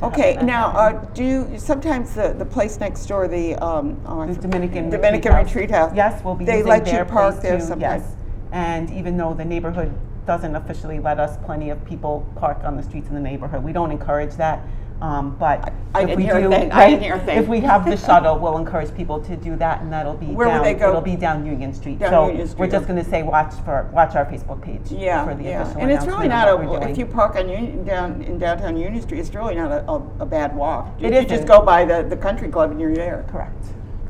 [SPEAKER 5] to
[SPEAKER 2] Okay,
[SPEAKER 5] having that
[SPEAKER 2] now,
[SPEAKER 5] happen.
[SPEAKER 2] do you, sometimes the place next door, the
[SPEAKER 5] Dominican
[SPEAKER 2] Retreat House.
[SPEAKER 5] Yes, we'll be
[SPEAKER 2] They
[SPEAKER 5] using
[SPEAKER 2] let you
[SPEAKER 5] their
[SPEAKER 2] park
[SPEAKER 5] place
[SPEAKER 2] there
[SPEAKER 5] too,
[SPEAKER 2] sometimes.
[SPEAKER 5] Yes, and even though the neighborhood doesn't officially let us, plenty of people park on the streets in the neighborhood. We don't encourage that, but
[SPEAKER 2] I
[SPEAKER 5] if
[SPEAKER 2] didn't
[SPEAKER 5] we
[SPEAKER 2] hear a
[SPEAKER 5] do,
[SPEAKER 2] thing. I
[SPEAKER 5] right,
[SPEAKER 2] didn't hear a thing.
[SPEAKER 5] if we have the shuttle, we'll encourage people to do that, and that'll be
[SPEAKER 2] Where would
[SPEAKER 5] down.
[SPEAKER 2] they go?
[SPEAKER 5] It'll be down Union Street.
[SPEAKER 2] Down
[SPEAKER 5] so
[SPEAKER 2] Union Street,
[SPEAKER 5] we're just
[SPEAKER 2] okay.
[SPEAKER 5] going to say watch our Facebook page for the official
[SPEAKER 2] And it's really
[SPEAKER 5] announcement of what
[SPEAKER 2] not
[SPEAKER 5] we're doing.
[SPEAKER 2] if you park on in downtown Union Street, it's really not a bad walk.
[SPEAKER 5] It
[SPEAKER 2] You
[SPEAKER 5] isn't.
[SPEAKER 2] just go by the country club and you're there.
[SPEAKER 5] Correct.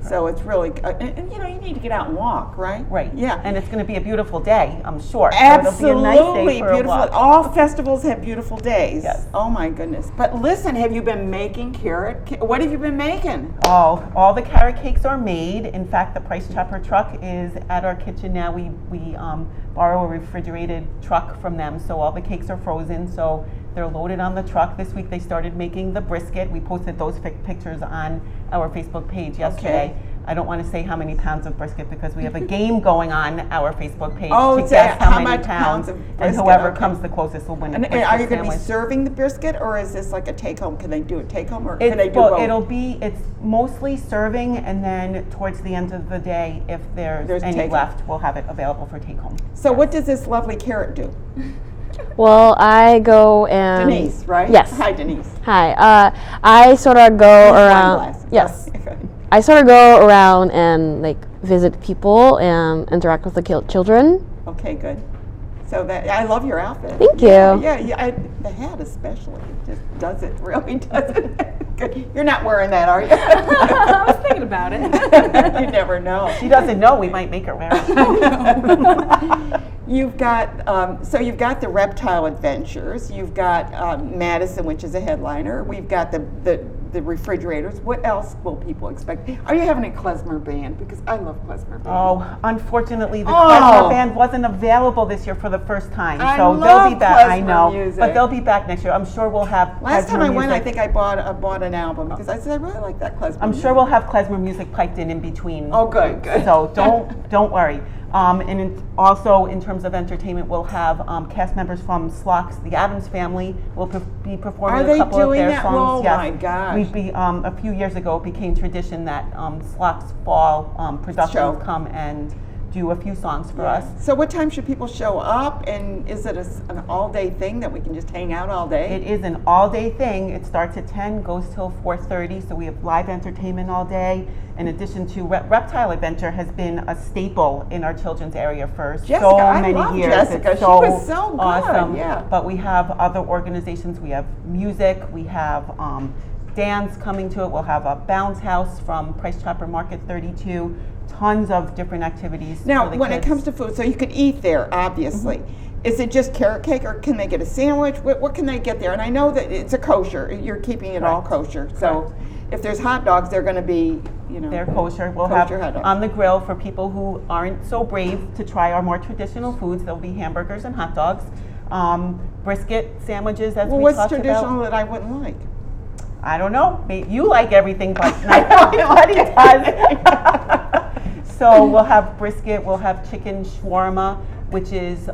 [SPEAKER 2] So it's really, and you know, you need to get out and walk, right?
[SPEAKER 5] Right.
[SPEAKER 2] Yeah.
[SPEAKER 5] And it's going to be a beautiful day, I'm sure.
[SPEAKER 2] Absolutely
[SPEAKER 5] So it'll be a nice day for a
[SPEAKER 2] beautiful.
[SPEAKER 5] walk.
[SPEAKER 2] All festivals have beautiful days.
[SPEAKER 5] Yes.
[SPEAKER 2] Oh my goodness. But listen, have you been making what have you been making?
[SPEAKER 5] Oh, all the carrot cakes are made. In fact, the Price Chopper truck is at our kitchen now. We borrow a refrigerated truck from them, so all the cakes are frozen. So they're loaded on the truck. This week they started making the brisket. We posted those pictures on our Facebook page yesterday.
[SPEAKER 2] Okay.
[SPEAKER 5] I don't want to say how many pounds of brisket because we have a game going on our Facebook page
[SPEAKER 2] Oh,
[SPEAKER 5] to
[SPEAKER 2] it's
[SPEAKER 5] guess
[SPEAKER 2] how
[SPEAKER 5] how many
[SPEAKER 2] much
[SPEAKER 5] pounds,
[SPEAKER 2] of
[SPEAKER 5] and
[SPEAKER 2] brisket,
[SPEAKER 5] whoever
[SPEAKER 2] okay.
[SPEAKER 5] comes the closest will win.
[SPEAKER 2] And
[SPEAKER 5] a brisket
[SPEAKER 2] are you going to be
[SPEAKER 5] sandwich.
[SPEAKER 2] serving the brisket, or is this like a take-home? Can they do a take-home, or can they do both?
[SPEAKER 5] It's mostly serving, and then towards the end of the day, if there's any
[SPEAKER 2] take-home.
[SPEAKER 5] left, we'll have it available for take home.
[SPEAKER 2] So what does this lovely carrot do?
[SPEAKER 9] Well, I go and
[SPEAKER 2] Denise, right?
[SPEAKER 9] Yes.
[SPEAKER 2] Hi, Denise.
[SPEAKER 9] Hi. I sort of go
[SPEAKER 2] Wine
[SPEAKER 9] around.
[SPEAKER 2] glass.
[SPEAKER 9] Yes.
[SPEAKER 2] Okay.
[SPEAKER 9] I sort of go around and like visit people and interact with the children.
[SPEAKER 2] Okay, good. So that I love your outfit.
[SPEAKER 9] Thank you.
[SPEAKER 2] Yeah. The hat especially, it just does it. Really does it. Good. You're not wearing that, are you?
[SPEAKER 8] I was thinking about it.
[SPEAKER 2] You never know.
[SPEAKER 5] She doesn't know. We might make her wear it.
[SPEAKER 2] You've got so you've got the Reptile Adventures. You've got Madison, which is a headliner. We've got the refrigerators. What else will people expect? Are you having a klezmer band? Because I love klezmer band.
[SPEAKER 5] Oh, unfortunately, the klezmer band wasn't available this year for the first time.
[SPEAKER 2] I
[SPEAKER 5] So
[SPEAKER 2] love
[SPEAKER 5] they'll be back. I
[SPEAKER 2] klezmer
[SPEAKER 5] know,
[SPEAKER 2] music.
[SPEAKER 5] but they'll be back next year. I'm sure we'll have.
[SPEAKER 2] Last time
[SPEAKER 5] klezmer
[SPEAKER 2] I went, I
[SPEAKER 5] music.
[SPEAKER 2] think I bought an album because I said I really like that klezmer.
[SPEAKER 5] I'm
[SPEAKER 2] music.
[SPEAKER 5] sure we'll have klezmer music piped in between.
[SPEAKER 2] Oh, good.
[SPEAKER 5] So don't worry. Also, in terms of entertainment, we'll have cast members from Slox, the Addams Family, will be performing
[SPEAKER 2] Are they
[SPEAKER 5] a couple
[SPEAKER 2] doing
[SPEAKER 5] of their
[SPEAKER 2] that?
[SPEAKER 5] songs.
[SPEAKER 2] Oh
[SPEAKER 5] Yes.
[SPEAKER 2] my gosh.
[SPEAKER 5] A few years ago, it became tradition that Slox Fall Productions
[SPEAKER 2] Show.
[SPEAKER 5] come and do a few songs for us.
[SPEAKER 2] So what time should people show up? And is it an all-day thing that we can just hang out all day?
[SPEAKER 5] It is an all-day thing. It starts at 10, goes till 4:30, so we have live entertainment all day. In addition to Reptile Adventure has been a staple in our children's area for
[SPEAKER 2] Jessica,
[SPEAKER 5] so
[SPEAKER 2] I
[SPEAKER 5] many
[SPEAKER 2] love
[SPEAKER 5] years.
[SPEAKER 2] Jessica.
[SPEAKER 5] It's
[SPEAKER 2] She was so good,
[SPEAKER 5] awesome.
[SPEAKER 2] yeah.
[SPEAKER 5] But we have other organizations. We have music. We have dance coming to it. We'll have a bounce house from Price Chopper Market 32. Tons of different activities.
[SPEAKER 2] Now,
[SPEAKER 5] for the
[SPEAKER 2] when
[SPEAKER 5] kids.
[SPEAKER 2] it comes to food, so you could eat there, obviously. Is it just carrot cake, or can they get a sandwich? What can they get there? And I know that it's a kosher. You're keeping it all kosher. So if there's hot dogs, they're going to be,
[SPEAKER 5] They're kosher. We'll
[SPEAKER 2] kosher hot
[SPEAKER 5] have
[SPEAKER 2] dogs.
[SPEAKER 5] on the grill for people who aren't so brave to try our more traditional foods. There'll be hamburgers and hot dogs, brisket sandwiches as
[SPEAKER 2] Well,
[SPEAKER 5] we
[SPEAKER 2] what's
[SPEAKER 5] talked
[SPEAKER 2] traditional
[SPEAKER 5] about.
[SPEAKER 2] that I wouldn't like?
[SPEAKER 5] I don't know. You like everything, but not everybody does. So we'll have brisket. We'll have chicken shawarma, which is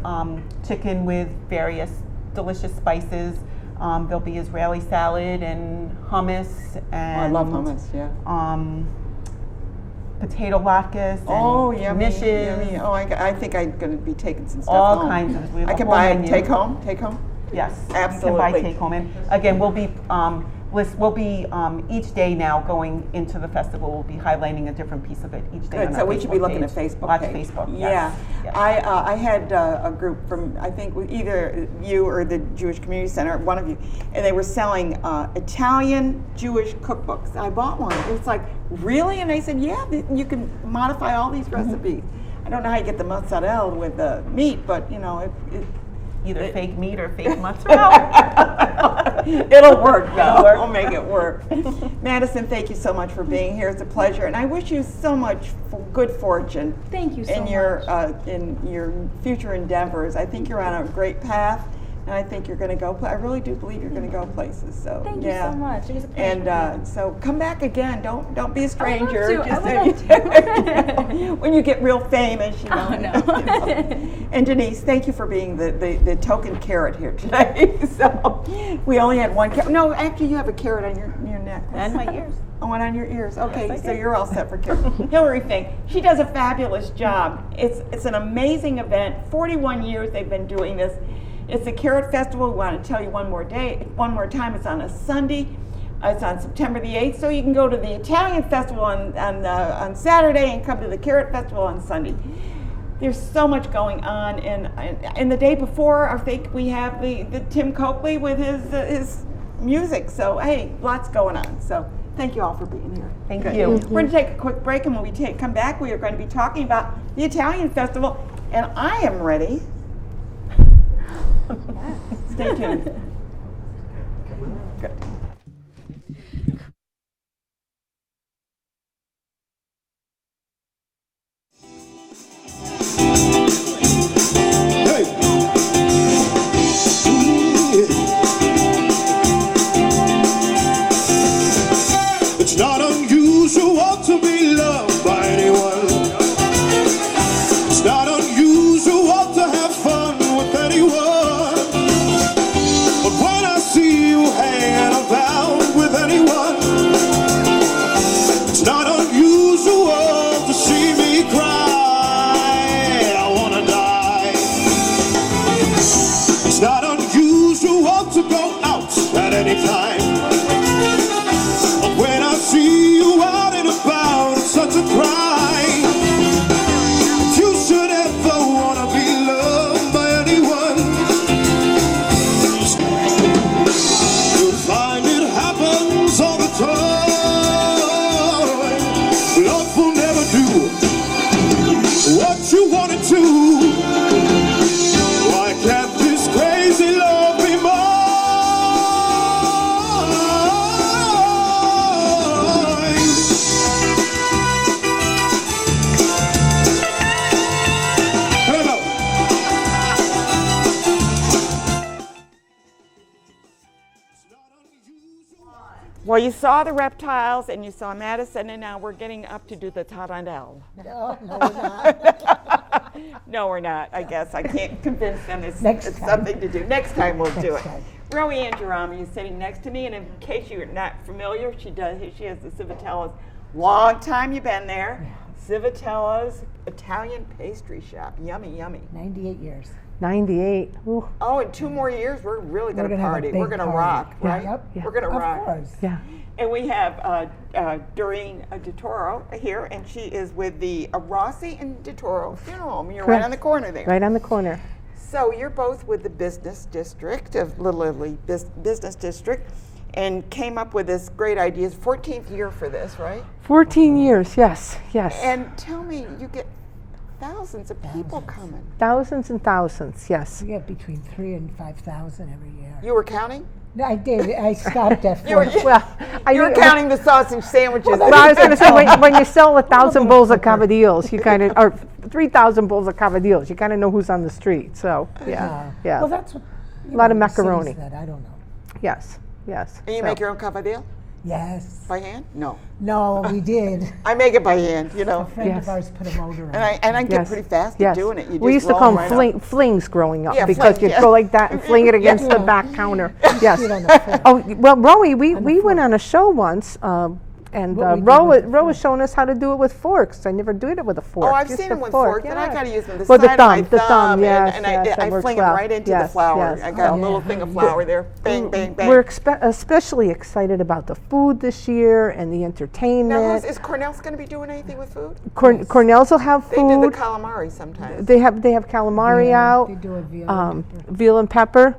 [SPEAKER 5] chicken with various delicious spices. There'll be Israeli salad and hummus and
[SPEAKER 2] I love hummus, yeah.
[SPEAKER 5] Potato latkes and
[SPEAKER 2] Oh, yummy,
[SPEAKER 5] knishes,
[SPEAKER 2] yummy. Oh, I think I'm going to be taking some stuff
[SPEAKER 5] all
[SPEAKER 2] home.
[SPEAKER 5] kinds of. We have
[SPEAKER 2] I
[SPEAKER 5] a
[SPEAKER 2] can
[SPEAKER 5] whole
[SPEAKER 2] buy it
[SPEAKER 5] menu.
[SPEAKER 2] take home?
[SPEAKER 5] Yes,
[SPEAKER 2] Absolutely.
[SPEAKER 5] You can buy take home. And again, we'll be each day now going into the festival. We'll be highlighting a different piece of it each day.
[SPEAKER 2] Good,
[SPEAKER 5] on
[SPEAKER 2] so
[SPEAKER 5] our
[SPEAKER 2] we should be
[SPEAKER 5] Facebook
[SPEAKER 2] looking
[SPEAKER 5] page.
[SPEAKER 2] at Facebook
[SPEAKER 5] Watch
[SPEAKER 2] page.
[SPEAKER 5] Facebook.
[SPEAKER 2] Yeah.
[SPEAKER 5] Yes. Yes.
[SPEAKER 2] I had a group from, I think, either you or the Jewish Community Center, one of you, and they were selling Italian Jewish cookbooks. I bought one. It was like, really? And I said, yeah, you can modify all these recipes. I don't know how you get the mozzarella with the meat, but
[SPEAKER 5] Either fake meat or fake mozzarella.
[SPEAKER 2] It'll work, though. We'll make it work. Madison, thank you so much for being here. It's a pleasure, and I wish you so much good fortune.
[SPEAKER 8] Thank you so
[SPEAKER 2] in your future endeavors. I think you're on a great path, and I think you're going to go. I really do believe you're going to go places. So
[SPEAKER 8] Thank you so much. It was a pleasure.
[SPEAKER 2] And so come back again. Don't be a stranger.
[SPEAKER 8] I would love to.
[SPEAKER 2] When you get real famous,
[SPEAKER 8] Oh, no.
[SPEAKER 2] And Denise, thank you for being the token carrot here today. So we only had one carrot. No, actually, you have a carrot on your necklace.
[SPEAKER 5] And my ears.
[SPEAKER 2] Oh, and on your ears. Okay,
[SPEAKER 5] Yes, I
[SPEAKER 2] so
[SPEAKER 5] do.
[SPEAKER 2] you're all set for carrot. Hillary Fink, she does a fabulous job. It's an amazing event. 41 years they've been doing this. It's a Carrot Festival. We want to tell you one more time. It's on a Sunday. It's on September the 8th. So you can go to the Italian Festival on Saturday and come to the Carrot Festival on Sunday. There's so much going on, and the day before, I think we have the Tim Coakley with his music. So hey, lots going on. So Thank you all for being here.
[SPEAKER 5] Thank
[SPEAKER 2] Good.
[SPEAKER 5] you.
[SPEAKER 2] We're going to take a quick break, and when we come back, we are going to be talking about the Italian Festival, and I am ready. Stay tuned. Good.
[SPEAKER 6] Hey. It's not unusual to be loved by anyone. It's not unusual to have fun with anyone. But when I see you hanging about with anyone, it's not unusual to see me cry. I wanna die. It's not unusual to go out at any time. But when I see you out and about, it's such a crime. If you should ever wanna be loved by anyone, you'll find it happens all the time. Love will never do what you want it to. Why can't this crazy love be mine? Hello.
[SPEAKER 2] Well, you saw the reptiles and you saw Madison, and now we're getting up to do the tarantelle.
[SPEAKER 10] No, no, we're not.
[SPEAKER 2] No, we're not. I guess I can't convince them it's
[SPEAKER 10] Next time.
[SPEAKER 2] something to do. Next time we'll do it.
[SPEAKER 10] Next time.
[SPEAKER 2] Rowie Ann Gerami is sitting next to me, and in case you're not familiar, she has the Civitella's. Long time you've been there. Civitella's Italian pastry shop. Yummy, yummy.
[SPEAKER 10] 98 years.
[SPEAKER 11] 98. Ooh.
[SPEAKER 2] Oh, in 2 more years, we're really going to
[SPEAKER 10] gonna have a
[SPEAKER 2] party.
[SPEAKER 10] big
[SPEAKER 2] We're going to
[SPEAKER 10] party.
[SPEAKER 2] rock,
[SPEAKER 10] Yeah.
[SPEAKER 2] right?
[SPEAKER 10] Yep.
[SPEAKER 2] We're going to rock.
[SPEAKER 10] Of course.
[SPEAKER 11] Yeah.
[SPEAKER 2] And we have Doreen DeToro here, and she is with the Rossi and DeToro Funeral Home. You're right
[SPEAKER 11] Correct.
[SPEAKER 2] on the corner there.
[SPEAKER 11] Right on the corner.
[SPEAKER 2] So you're both with the business district of Little Italy Business District, and came up with this great idea. It's 14th year for this, right?
[SPEAKER 11] 14 years, yes, yes.
[SPEAKER 2] And tell me, you get thousands of people coming.
[SPEAKER 11] Thousands and thousands, yes.
[SPEAKER 10] We get between 3,000 and 5,000 every year.
[SPEAKER 2] You were counting?
[SPEAKER 10] No, I did. I stopped at 4.
[SPEAKER 2] You were,
[SPEAKER 11] Well,
[SPEAKER 2] you were counting the sausage sandwiches.
[SPEAKER 11] Well, I was going to say, when you sell 1,000 bowls of cavadillos, you kind of, or 3,000 bowls of cavadillos, you kind of know who's on the street. So, yeah, yeah.
[SPEAKER 10] Well, that's what.
[SPEAKER 11] A lot of
[SPEAKER 10] the cities
[SPEAKER 11] macaroni.
[SPEAKER 10] That I don't know.
[SPEAKER 11] Yes, yes.
[SPEAKER 2] And you
[SPEAKER 11] so.
[SPEAKER 2] make your own cavadillo?
[SPEAKER 10] Yes.
[SPEAKER 2] By hand? No.
[SPEAKER 10] No, we did.
[SPEAKER 2] I make it by hand, you
[SPEAKER 10] A
[SPEAKER 2] know.
[SPEAKER 10] friend
[SPEAKER 11] Yes.
[SPEAKER 10] of ours put a motor on.
[SPEAKER 2] And I get
[SPEAKER 11] Yes.
[SPEAKER 2] pretty fast
[SPEAKER 11] Yes.
[SPEAKER 2] at doing it. You
[SPEAKER 11] We
[SPEAKER 2] just
[SPEAKER 11] used to
[SPEAKER 2] roll
[SPEAKER 11] call
[SPEAKER 2] 'em
[SPEAKER 11] them
[SPEAKER 2] right up.
[SPEAKER 11] flings growing up
[SPEAKER 2] Yeah,
[SPEAKER 11] because
[SPEAKER 2] flings,
[SPEAKER 11] you'd
[SPEAKER 2] yeah.
[SPEAKER 11] go like that and fling it against the
[SPEAKER 10] Yeah.
[SPEAKER 11] back counter. Yes.
[SPEAKER 10] Sit on the floor.
[SPEAKER 11] Oh, well, Rowie, we went on a show once, and
[SPEAKER 10] What we did
[SPEAKER 11] Ro
[SPEAKER 10] with the
[SPEAKER 11] was showing us how to do it with forks. I never did it with a fork.
[SPEAKER 2] Oh, I've
[SPEAKER 11] just
[SPEAKER 2] seen
[SPEAKER 11] a
[SPEAKER 2] them with
[SPEAKER 11] fork,
[SPEAKER 2] forks, and I
[SPEAKER 11] yeah.
[SPEAKER 2] got to use them the
[SPEAKER 11] Well,
[SPEAKER 2] side of my
[SPEAKER 11] the thumb, yes,
[SPEAKER 2] and
[SPEAKER 11] yes, that
[SPEAKER 2] I
[SPEAKER 11] works
[SPEAKER 2] fling
[SPEAKER 11] well.
[SPEAKER 2] it right into
[SPEAKER 11] Yes,
[SPEAKER 2] the flour.
[SPEAKER 11] yes.
[SPEAKER 2] I got a
[SPEAKER 10] Oh,
[SPEAKER 2] little
[SPEAKER 10] yeah.
[SPEAKER 2] thing of flour there. Bang, bang, bang.
[SPEAKER 11] We're especially excited about the food this year and the
[SPEAKER 2] Now,
[SPEAKER 11] entertainment.
[SPEAKER 2] is Cornell's going to be doing anything with food?
[SPEAKER 11] Cornell's will have
[SPEAKER 2] They do the
[SPEAKER 11] food.
[SPEAKER 2] calamari sometimes.
[SPEAKER 11] They have calamari
[SPEAKER 10] Yeah,
[SPEAKER 11] out.
[SPEAKER 10] They do a
[SPEAKER 11] Veal and pepper,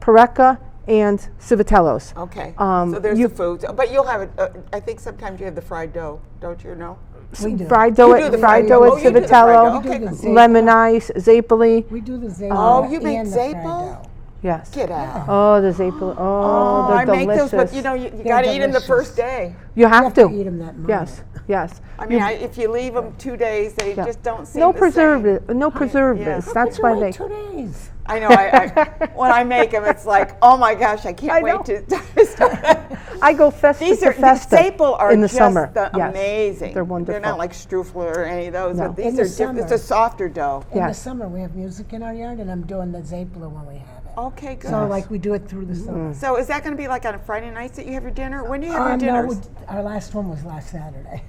[SPEAKER 11] parecca, and civitellos.
[SPEAKER 2] Okay,
[SPEAKER 11] Um,
[SPEAKER 2] so there's
[SPEAKER 11] you-
[SPEAKER 2] the food. But you'll have it, I think sometimes you have the fried dough, don't you know?
[SPEAKER 10] We do.
[SPEAKER 11] Fried dough,
[SPEAKER 2] You do the
[SPEAKER 11] fried
[SPEAKER 2] fried
[SPEAKER 11] dough
[SPEAKER 2] dough.
[SPEAKER 11] at
[SPEAKER 2] Oh, you do the fried
[SPEAKER 11] civitello,
[SPEAKER 2] dough. Okay,
[SPEAKER 10] We do the
[SPEAKER 2] cool.
[SPEAKER 11] lemon ice, zapoli.
[SPEAKER 10] We do the zapo.
[SPEAKER 2] Oh, you make
[SPEAKER 10] and the fried
[SPEAKER 2] zapo?
[SPEAKER 10] dough.
[SPEAKER 11] Yes.
[SPEAKER 2] Get out.
[SPEAKER 11] Oh, the zapoli. Oh, they're
[SPEAKER 2] I make
[SPEAKER 11] delicious.
[SPEAKER 2] those, but you know, you
[SPEAKER 10] They're
[SPEAKER 2] got to eat them the
[SPEAKER 10] delicious.
[SPEAKER 2] first day.
[SPEAKER 11] You have
[SPEAKER 10] have
[SPEAKER 11] to.
[SPEAKER 10] to eat 'em that morning.
[SPEAKER 11] Yes, yes.
[SPEAKER 2] I mean, if you leave them 2 days, they
[SPEAKER 11] Yeah.
[SPEAKER 2] just don't seem
[SPEAKER 11] No
[SPEAKER 2] the
[SPEAKER 11] preservative, no preservatives.
[SPEAKER 2] Yeah.
[SPEAKER 11] That's
[SPEAKER 10] Could
[SPEAKER 11] why
[SPEAKER 10] you
[SPEAKER 11] they.
[SPEAKER 10] wait 2 days?
[SPEAKER 2] I know. When I make them, it's like, oh my gosh, I can't
[SPEAKER 11] I
[SPEAKER 2] wait
[SPEAKER 11] know.
[SPEAKER 2] to start.
[SPEAKER 11] I go festa
[SPEAKER 2] These
[SPEAKER 11] to
[SPEAKER 2] are
[SPEAKER 11] festa
[SPEAKER 2] staple are
[SPEAKER 11] in the
[SPEAKER 2] just
[SPEAKER 11] summer.
[SPEAKER 2] the
[SPEAKER 11] Yes.
[SPEAKER 2] amazing.
[SPEAKER 11] They're wonderful.
[SPEAKER 2] They're not like strufel or any of those.
[SPEAKER 11] No.
[SPEAKER 2] But these
[SPEAKER 10] In the
[SPEAKER 2] are different. It's a
[SPEAKER 10] summer.
[SPEAKER 2] softer dough.
[SPEAKER 10] In the
[SPEAKER 11] Yes.
[SPEAKER 10] summer, we have music in our yard, and I'm doing the zapla when we have it.
[SPEAKER 2] Okay, good.
[SPEAKER 10] So, like, we do it through the summer.
[SPEAKER 2] So is that going to be like on a Friday nights that you have your dinner? When do you have your
[SPEAKER 10] No,
[SPEAKER 2] dinners?
[SPEAKER 10] our last one was last Saturday.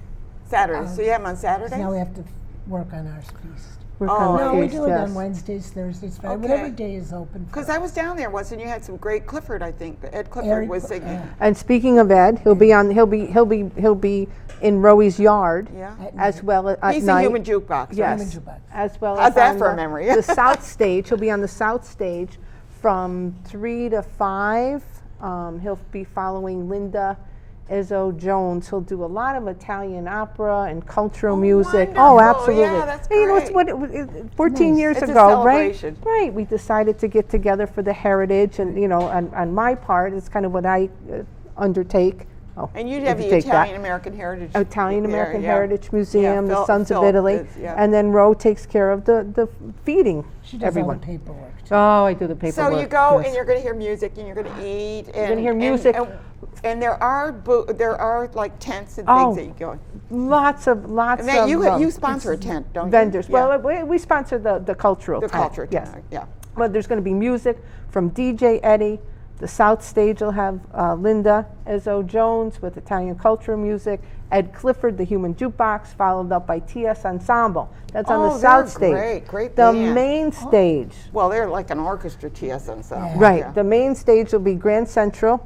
[SPEAKER 2] Saturday. So you have them on Saturdays?
[SPEAKER 10] Now we have to work on our feast.
[SPEAKER 11] Work
[SPEAKER 2] Oh,
[SPEAKER 11] on the
[SPEAKER 10] No, we
[SPEAKER 11] feast,
[SPEAKER 10] do it
[SPEAKER 11] yes.
[SPEAKER 10] on Wednesdays, Thursdays, Fridays,
[SPEAKER 2] Okay.
[SPEAKER 10] whatever day is open.
[SPEAKER 2] Because I was down there once, and you had some great Clifford. I think Ed Clifford
[SPEAKER 10] Eric
[SPEAKER 2] was
[SPEAKER 10] Cl-
[SPEAKER 2] singing.
[SPEAKER 11] And speaking of Ed, he'll be in Rowie's yard
[SPEAKER 2] Yeah.
[SPEAKER 11] as well at
[SPEAKER 2] He's
[SPEAKER 11] night.
[SPEAKER 2] a human jukebox. Right?
[SPEAKER 11] Yes,
[SPEAKER 10] Human jukebox.
[SPEAKER 11] as well
[SPEAKER 2] How's
[SPEAKER 11] as
[SPEAKER 2] that
[SPEAKER 11] on
[SPEAKER 2] for a
[SPEAKER 11] the-
[SPEAKER 2] memory?
[SPEAKER 11] The south stage. He'll be on the south stage from 3 to 5. He'll be following Linda Izzo Jones. He'll do a lot of Italian opera and cultural music. Oh,
[SPEAKER 2] wonderful.
[SPEAKER 11] absolutely.
[SPEAKER 2] Yeah, that's
[SPEAKER 11] And you know, it's
[SPEAKER 2] great.
[SPEAKER 11] what 14 years
[SPEAKER 2] It's a
[SPEAKER 11] ago, right?
[SPEAKER 2] celebration.
[SPEAKER 11] Right. We decided to get together for the heritage, and you know, on my part, it's kind of what I undertake. Oh,
[SPEAKER 2] And you have the
[SPEAKER 11] undertake that.
[SPEAKER 2] Italian American Heritage.
[SPEAKER 11] Italian American
[SPEAKER 2] there, yeah.
[SPEAKER 11] Heritage Museum,
[SPEAKER 2] Yeah,
[SPEAKER 11] the Sons of
[SPEAKER 2] Phil
[SPEAKER 11] Italy,
[SPEAKER 2] is, yeah.
[SPEAKER 11] and then Ro takes care of the feeding
[SPEAKER 10] She does
[SPEAKER 11] everyone.
[SPEAKER 10] all the paperwork. Too.
[SPEAKER 11] Oh, I do the paperwork.
[SPEAKER 2] So you go
[SPEAKER 11] yes.
[SPEAKER 2] and you're going to hear music and you're going to eat. And,
[SPEAKER 11] gonna hear music.
[SPEAKER 2] And there are like tents and
[SPEAKER 11] Oh,
[SPEAKER 2] things that you go.
[SPEAKER 11] Lots of
[SPEAKER 2] And then you
[SPEAKER 11] of,
[SPEAKER 2] sponsor a tent, don't
[SPEAKER 11] vendors.
[SPEAKER 2] you? Yeah.
[SPEAKER 11] Well, we sponsor the cultural
[SPEAKER 2] The
[SPEAKER 11] tent,
[SPEAKER 2] culture
[SPEAKER 11] yes.
[SPEAKER 2] tent. Yeah.
[SPEAKER 11] But there's going to be music from DJ Eddie. The South Stage will have Linda Izzo Jones with Italian cultural music. Ed Clifford, the Human Jukebox, followed up by TS Ensemble. That's on the South Stage.
[SPEAKER 2] Great
[SPEAKER 11] The
[SPEAKER 2] band.
[SPEAKER 11] main stage.
[SPEAKER 2] Well, they're like an orchestra, TS Ensemble.
[SPEAKER 11] Right.
[SPEAKER 2] Yeah.
[SPEAKER 11] The main stage will be Grand Central,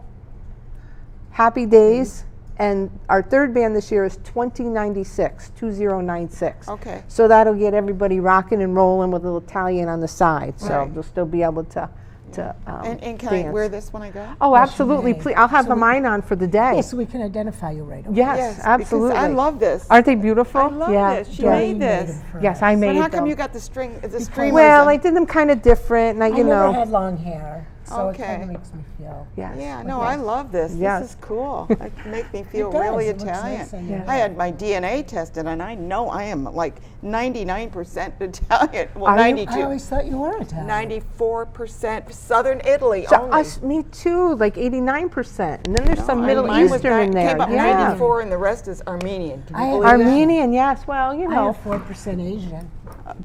[SPEAKER 11] Happy Days, and our third band this year is 2096.
[SPEAKER 2] Okay.
[SPEAKER 11] So that'll get everybody rocking and rolling with a little Italian on the side. So
[SPEAKER 2] Right.
[SPEAKER 11] they'll still be able to
[SPEAKER 2] And can I
[SPEAKER 11] dance.
[SPEAKER 2] wear this when I go?
[SPEAKER 11] Oh,
[SPEAKER 10] Yes, you
[SPEAKER 11] absolutely.
[SPEAKER 10] may.
[SPEAKER 11] Please, I'll have
[SPEAKER 10] So we-
[SPEAKER 11] mine on for the day.
[SPEAKER 10] Yeah, so we can identify you right away.
[SPEAKER 11] Yes,
[SPEAKER 2] because
[SPEAKER 11] absolutely.
[SPEAKER 2] I love this.
[SPEAKER 11] Aren't they beautiful?
[SPEAKER 2] I love
[SPEAKER 11] yeah.
[SPEAKER 2] this. She
[SPEAKER 11] yeah.
[SPEAKER 2] made this.
[SPEAKER 10] them for
[SPEAKER 11] Yes,
[SPEAKER 10] us.
[SPEAKER 11] I
[SPEAKER 2] But
[SPEAKER 11] made
[SPEAKER 2] how come
[SPEAKER 11] them.
[SPEAKER 2] you got the streamers?
[SPEAKER 11] Well, I did them kind of different, and
[SPEAKER 10] I
[SPEAKER 11] you
[SPEAKER 10] never
[SPEAKER 11] know.
[SPEAKER 10] had long hair, so it kind
[SPEAKER 2] Okay.
[SPEAKER 10] of makes me feel.
[SPEAKER 11] Yes.
[SPEAKER 2] Yeah, no, I love this.
[SPEAKER 11] Yes.
[SPEAKER 2] This is cool. It makes me feel
[SPEAKER 10] does.
[SPEAKER 2] really
[SPEAKER 10] It looks
[SPEAKER 2] Italian.
[SPEAKER 10] nice on you.
[SPEAKER 2] I had my DNA tested, and I know I am like 99% Italian. Well,
[SPEAKER 11] Are you?
[SPEAKER 2] 92.
[SPEAKER 10] I always thought you were Italian.
[SPEAKER 2] 94% Southern Italy
[SPEAKER 11] So
[SPEAKER 2] only.
[SPEAKER 11] us, me too, like 89%. And then there's some
[SPEAKER 2] No,
[SPEAKER 11] Middle
[SPEAKER 2] mine was
[SPEAKER 11] Eastern in there.
[SPEAKER 2] Came up
[SPEAKER 11] Yeah.
[SPEAKER 2] 94, and the rest is Armenian. Can you
[SPEAKER 10] I-
[SPEAKER 2] believe that?
[SPEAKER 11] Armenian, yes. Well, you
[SPEAKER 10] I
[SPEAKER 11] know.
[SPEAKER 10] have 4% Asian.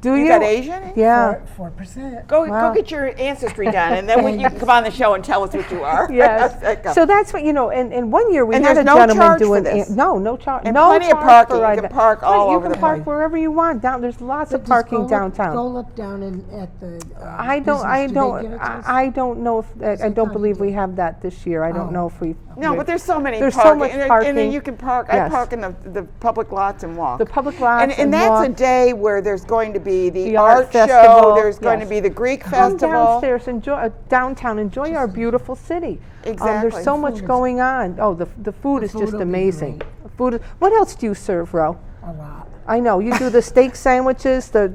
[SPEAKER 11] Do
[SPEAKER 2] You
[SPEAKER 11] you?
[SPEAKER 2] got Asian?
[SPEAKER 11] Yeah.
[SPEAKER 10] 4%.
[SPEAKER 2] Go
[SPEAKER 11] Wow.
[SPEAKER 2] get your ancestry done, and then you can come on the show and tell us what you are.
[SPEAKER 11] Yes.
[SPEAKER 2] Go.
[SPEAKER 11] So that's what, you know, and 1 year we
[SPEAKER 2] And
[SPEAKER 11] had a
[SPEAKER 2] there's no
[SPEAKER 11] gentleman
[SPEAKER 2] charge for
[SPEAKER 11] doing
[SPEAKER 2] this?
[SPEAKER 11] no charge.
[SPEAKER 2] And
[SPEAKER 11] no
[SPEAKER 2] plenty of
[SPEAKER 11] charge
[SPEAKER 2] parking.
[SPEAKER 11] for
[SPEAKER 2] You
[SPEAKER 11] ride
[SPEAKER 2] can
[SPEAKER 11] back.
[SPEAKER 2] park all
[SPEAKER 11] Right,
[SPEAKER 2] over
[SPEAKER 11] you
[SPEAKER 2] the
[SPEAKER 11] can park
[SPEAKER 2] place.
[SPEAKER 11] wherever you want. There's lots of
[SPEAKER 10] But just
[SPEAKER 11] parking
[SPEAKER 10] go look-
[SPEAKER 11] downtown.
[SPEAKER 10] Go look down at the.
[SPEAKER 11] I don't
[SPEAKER 10] business.
[SPEAKER 11] I
[SPEAKER 10] Do they
[SPEAKER 11] don't
[SPEAKER 10] give it to us?
[SPEAKER 11] I don't know if I
[SPEAKER 10] thought
[SPEAKER 11] don't
[SPEAKER 10] you
[SPEAKER 11] believe we
[SPEAKER 10] did.
[SPEAKER 11] have that this year. I don't
[SPEAKER 10] Oh.
[SPEAKER 11] know if we
[SPEAKER 2] No, but there's so many
[SPEAKER 11] There's so
[SPEAKER 2] parking.
[SPEAKER 11] much
[SPEAKER 2] And then
[SPEAKER 11] parking.
[SPEAKER 2] you can park.
[SPEAKER 11] Yes.
[SPEAKER 2] I park in the public lots and walk.
[SPEAKER 11] the public lots
[SPEAKER 2] And that's
[SPEAKER 11] walk.
[SPEAKER 2] a day where there's going to be the
[SPEAKER 11] The art
[SPEAKER 2] art show.
[SPEAKER 11] festival,
[SPEAKER 2] There's going to
[SPEAKER 11] yes.
[SPEAKER 2] be the Greek
[SPEAKER 11] Come
[SPEAKER 2] festival.
[SPEAKER 11] downstairs, enjoy downtown, enjoy our beautiful city.
[SPEAKER 2] Exactly.
[SPEAKER 11] There's so much
[SPEAKER 10] Food is-
[SPEAKER 11] going on. Oh, the food is
[SPEAKER 10] food
[SPEAKER 11] just
[SPEAKER 10] will be
[SPEAKER 11] amazing.
[SPEAKER 10] great.
[SPEAKER 11] Food. What else do you serve, Ro?
[SPEAKER 10] A lot.
[SPEAKER 11] I know you do the steak sandwiches, the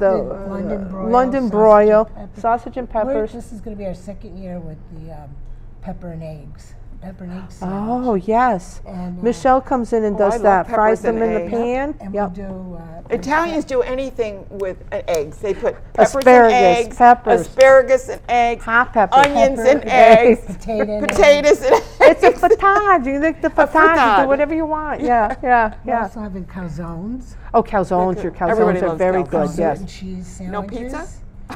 [SPEAKER 10] London broil,
[SPEAKER 11] London
[SPEAKER 10] sausage
[SPEAKER 11] broil,
[SPEAKER 10] and peppers.
[SPEAKER 11] sausage and peppers.
[SPEAKER 10] This is going to be our second year with the pepper and eggs. Pepper and eggs.
[SPEAKER 11] Oh yes,
[SPEAKER 10] And,
[SPEAKER 11] Michelle comes in and
[SPEAKER 2] I
[SPEAKER 11] does
[SPEAKER 2] love
[SPEAKER 11] that. Fries
[SPEAKER 2] peppers
[SPEAKER 11] them
[SPEAKER 2] and
[SPEAKER 11] in the
[SPEAKER 2] eggs.
[SPEAKER 11] pan.
[SPEAKER 10] And
[SPEAKER 11] Yep.
[SPEAKER 10] we do.
[SPEAKER 2] Italians do anything with eggs. They put peppers
[SPEAKER 11] Asparagus,
[SPEAKER 2] and eggs,
[SPEAKER 11] peppers.
[SPEAKER 2] asparagus and eggs,
[SPEAKER 11] Hot peppers.
[SPEAKER 2] onions
[SPEAKER 10] Pepper,
[SPEAKER 2] and eggs,
[SPEAKER 10] potato and
[SPEAKER 2] potatoes and eggs.
[SPEAKER 11] It's a frittata. You make the frittata. You
[SPEAKER 2] frittata.
[SPEAKER 11] do whatever you want. Yeah, yeah,
[SPEAKER 10] We're
[SPEAKER 11] yeah.
[SPEAKER 10] also having calzones.
[SPEAKER 11] Oh, calzones. Your
[SPEAKER 2] Everybody
[SPEAKER 11] calzones are
[SPEAKER 2] loves
[SPEAKER 11] very
[SPEAKER 2] calzones.
[SPEAKER 11] good.
[SPEAKER 10] Dessert
[SPEAKER 11] Yes.
[SPEAKER 10] and cheese
[SPEAKER 2] No
[SPEAKER 10] sandwiches.
[SPEAKER 2] pizza?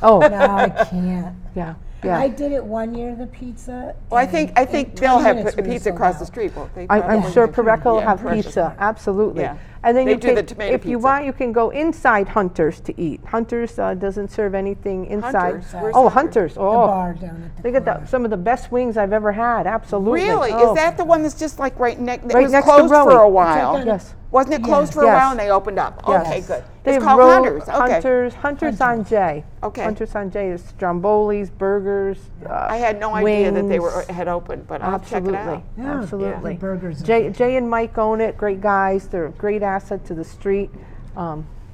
[SPEAKER 11] Oh,
[SPEAKER 10] No, I can't.
[SPEAKER 11] yeah,
[SPEAKER 10] I
[SPEAKER 11] yeah.
[SPEAKER 10] did it 1 year, the pizza.
[SPEAKER 2] Well, I
[SPEAKER 10] and
[SPEAKER 2] think
[SPEAKER 10] in
[SPEAKER 2] they'll
[SPEAKER 10] 20
[SPEAKER 2] have
[SPEAKER 10] minutes we were
[SPEAKER 2] pizza
[SPEAKER 10] sold
[SPEAKER 2] across the
[SPEAKER 10] out.
[SPEAKER 2] street. Won't they?
[SPEAKER 11] I'm
[SPEAKER 2] Probably.
[SPEAKER 11] sure Pareco will
[SPEAKER 2] Yeah,
[SPEAKER 11] have
[SPEAKER 2] perfect.
[SPEAKER 11] pizza. Absolutely.
[SPEAKER 2] Yeah.
[SPEAKER 11] And then
[SPEAKER 2] They
[SPEAKER 11] you
[SPEAKER 2] do
[SPEAKER 11] can,
[SPEAKER 2] the tomato
[SPEAKER 11] if you
[SPEAKER 2] pizza.
[SPEAKER 11] want, you can go inside Hunter's to eat. Hunter's doesn't serve anything inside.
[SPEAKER 2] Hunters? Where's
[SPEAKER 11] Oh,
[SPEAKER 2] Hunters?
[SPEAKER 11] Hunters.
[SPEAKER 10] The
[SPEAKER 11] Oh,
[SPEAKER 10] bar down at the
[SPEAKER 11] they got
[SPEAKER 10] corner.
[SPEAKER 11] some of the best wings I've ever had. Absolutely.
[SPEAKER 2] Really?
[SPEAKER 11] Oh.
[SPEAKER 2] Is that the one that's just like right next? It
[SPEAKER 11] Right
[SPEAKER 2] was
[SPEAKER 11] next to
[SPEAKER 2] closed for
[SPEAKER 11] Rowie.
[SPEAKER 2] a while.
[SPEAKER 11] Yes.
[SPEAKER 2] Wasn't it closed for a
[SPEAKER 11] Yes.
[SPEAKER 2] while and they opened up?
[SPEAKER 11] Yes.
[SPEAKER 2] Okay, good.
[SPEAKER 11] They
[SPEAKER 2] It's
[SPEAKER 11] have
[SPEAKER 2] called Hunters. Okay.
[SPEAKER 11] Hunters on J.
[SPEAKER 2] Okay.
[SPEAKER 11] Hunters on J is Strombolis, burgers.
[SPEAKER 2] I had no idea that they
[SPEAKER 11] wings.
[SPEAKER 2] had opened, but I'll check it out.
[SPEAKER 10] Yeah,
[SPEAKER 11] Absolutely.
[SPEAKER 10] the burgers are
[SPEAKER 11] Jay and Mike own it. Great guys. They're a great asset to the street.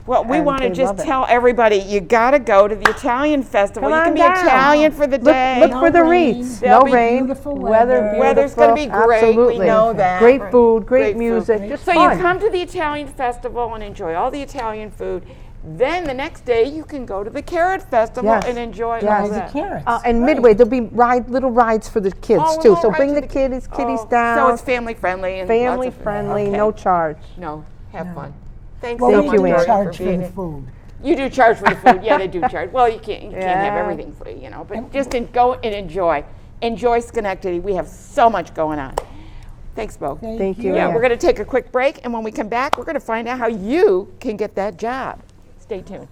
[SPEAKER 2] Well, we
[SPEAKER 11] And
[SPEAKER 2] want to
[SPEAKER 11] they
[SPEAKER 2] just
[SPEAKER 11] love it.
[SPEAKER 2] tell everybody you got to go to the Italian festival.
[SPEAKER 11] Come
[SPEAKER 2] You can
[SPEAKER 11] on
[SPEAKER 2] be
[SPEAKER 11] down.
[SPEAKER 2] Italian for the day.
[SPEAKER 11] Look
[SPEAKER 10] No
[SPEAKER 11] for the
[SPEAKER 10] rain.
[SPEAKER 11] wreaths.
[SPEAKER 2] There'll
[SPEAKER 11] No
[SPEAKER 2] be
[SPEAKER 11] rain.
[SPEAKER 10] beautiful
[SPEAKER 11] Weather.
[SPEAKER 10] weather.
[SPEAKER 2] Weather's gonna be
[SPEAKER 11] beautiful.
[SPEAKER 2] great. We
[SPEAKER 11] Absolutely.
[SPEAKER 2] know that.
[SPEAKER 11] Great
[SPEAKER 2] Right.
[SPEAKER 11] food. Great
[SPEAKER 2] Great
[SPEAKER 11] music.
[SPEAKER 2] food.
[SPEAKER 11] Just
[SPEAKER 2] So
[SPEAKER 11] fun.
[SPEAKER 2] you come to the Italian festival and enjoy all the Italian food. Then the next day you can go to the Carrot Festival
[SPEAKER 11] Yes.
[SPEAKER 2] and enjoy
[SPEAKER 11] Yes.
[SPEAKER 2] all
[SPEAKER 10] the
[SPEAKER 2] that.
[SPEAKER 10] carrots.
[SPEAKER 11] And
[SPEAKER 10] right.
[SPEAKER 11] midway there'll be little rides for the kids
[SPEAKER 2] Oh,
[SPEAKER 11] too.
[SPEAKER 2] little
[SPEAKER 11] So
[SPEAKER 2] rides
[SPEAKER 11] bring
[SPEAKER 2] for
[SPEAKER 11] the
[SPEAKER 2] the
[SPEAKER 11] kiddies
[SPEAKER 2] Oh,
[SPEAKER 11] down.
[SPEAKER 2] So it's family friendly and
[SPEAKER 11] family
[SPEAKER 2] lots of,
[SPEAKER 11] friendly,
[SPEAKER 2] okay.
[SPEAKER 11] no charge.
[SPEAKER 2] No, have fun. Thanks
[SPEAKER 10] Well,
[SPEAKER 2] so
[SPEAKER 10] we
[SPEAKER 2] much,
[SPEAKER 11] you,
[SPEAKER 10] do
[SPEAKER 11] Ann.
[SPEAKER 2] Gloria,
[SPEAKER 10] charge
[SPEAKER 2] for
[SPEAKER 10] for
[SPEAKER 2] being
[SPEAKER 10] the
[SPEAKER 2] here.
[SPEAKER 10] food.
[SPEAKER 2] You do charge for the food. Yeah, they do charge. Well, you can't have
[SPEAKER 11] Yeah.
[SPEAKER 2] everything free, you know. But just go and enjoy. Enjoy Schenectady. We have so much going on. Thanks, Bo.
[SPEAKER 11] Thank you.
[SPEAKER 2] Yeah,
[SPEAKER 11] Ann.
[SPEAKER 2] we're going to take a quick break, and when we come back, we're going to find out how you can get that job. Stay tuned.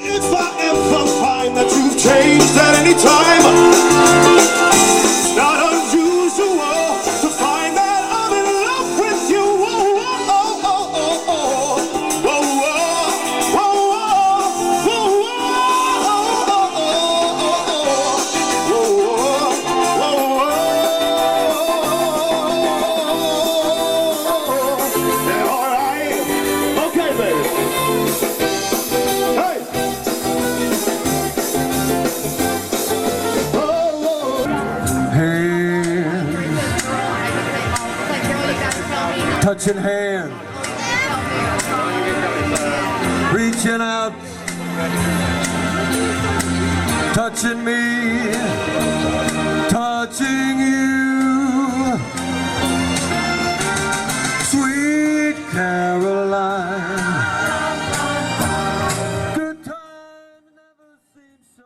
[SPEAKER 6] If I ever find that you've changed at any time, it's not unusual to find that I'm in love with you. Whoa, whoa, oh, oh, oh, oh. Whoa, whoa, whoa, whoa, whoa, touching hands, reaching out, touching me, touching you, sweet Caroline. Good times never seem so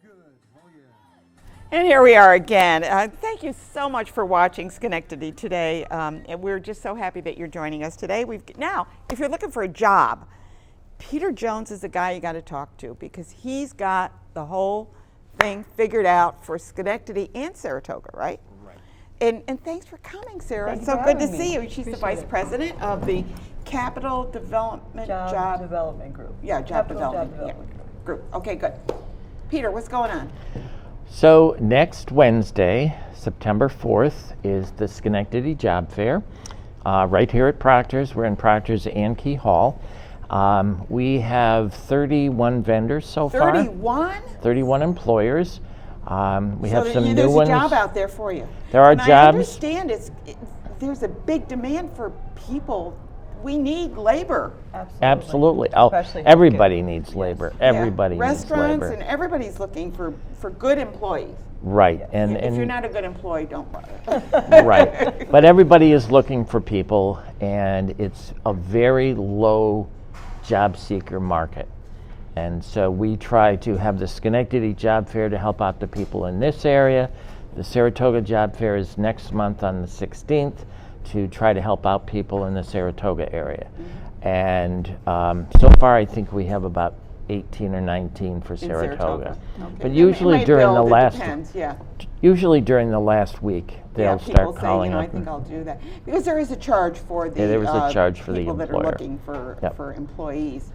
[SPEAKER 6] good. Oh yeah.
[SPEAKER 2] And here we are again. Thank you so much for watching Schenectady Today. And we're just so happy that you're joining us today. Now, if you're looking for a job, Peter Jones is the guy you got to talk to because he's got the whole thing figured out for Schenectady and Saratoga, right?
[SPEAKER 12] Right.
[SPEAKER 2] And thanks for coming, Sarah.
[SPEAKER 12] Thank
[SPEAKER 2] It's
[SPEAKER 12] you
[SPEAKER 2] so
[SPEAKER 12] for
[SPEAKER 2] good to
[SPEAKER 12] having me.
[SPEAKER 2] see you. She's the vice president of the Capital Development
[SPEAKER 12] Job Development Group.
[SPEAKER 2] Yeah, Job
[SPEAKER 12] Capital
[SPEAKER 2] Development Group. Okay, good. Peter, what's going on?
[SPEAKER 13] So next Wednesday, September 4th, is the Schenectady Job Fair, right here at Proctor's. We're in Proctor's and Key Hall. We have 31 vendors so far.
[SPEAKER 2] 31?
[SPEAKER 13] 31 employers. We have some new
[SPEAKER 2] there's
[SPEAKER 13] ones.
[SPEAKER 2] a job out there for you.
[SPEAKER 13] There are
[SPEAKER 2] and
[SPEAKER 13] jobs.
[SPEAKER 2] I understand there's a big demand for people. We need labor.
[SPEAKER 13] Absolutely.
[SPEAKER 12] Especially
[SPEAKER 13] Everybody needs labor. Everybody needs
[SPEAKER 2] Restaurants
[SPEAKER 13] labor.
[SPEAKER 2] and everybody's looking for good employees.
[SPEAKER 13] Right. And
[SPEAKER 2] If you're not a good employee, don't bother.
[SPEAKER 13] right. But everybody is looking for people, and it's a very low job seeker market. And so we try to have the Schenectady Job Fair to help out the people in this area. The Saratoga Job Fair is next month on the 16th to try to help out people in the Saratoga area. And so far I think we have about 18 or 19 for Saratoga.
[SPEAKER 2] Okay.
[SPEAKER 13] But
[SPEAKER 2] It
[SPEAKER 13] usually
[SPEAKER 2] might
[SPEAKER 13] during
[SPEAKER 2] build,
[SPEAKER 13] the
[SPEAKER 2] it
[SPEAKER 13] last
[SPEAKER 2] depends, yeah.
[SPEAKER 13] usually during the last week they'll
[SPEAKER 2] people
[SPEAKER 13] start
[SPEAKER 2] say,
[SPEAKER 13] calling
[SPEAKER 2] I
[SPEAKER 13] up.
[SPEAKER 2] think I'll do that. Because there is a charge for the
[SPEAKER 13] there is a charge for the
[SPEAKER 2] people that are
[SPEAKER 13] employer.
[SPEAKER 2] looking for,
[SPEAKER 13] Yep.
[SPEAKER 2] for employees.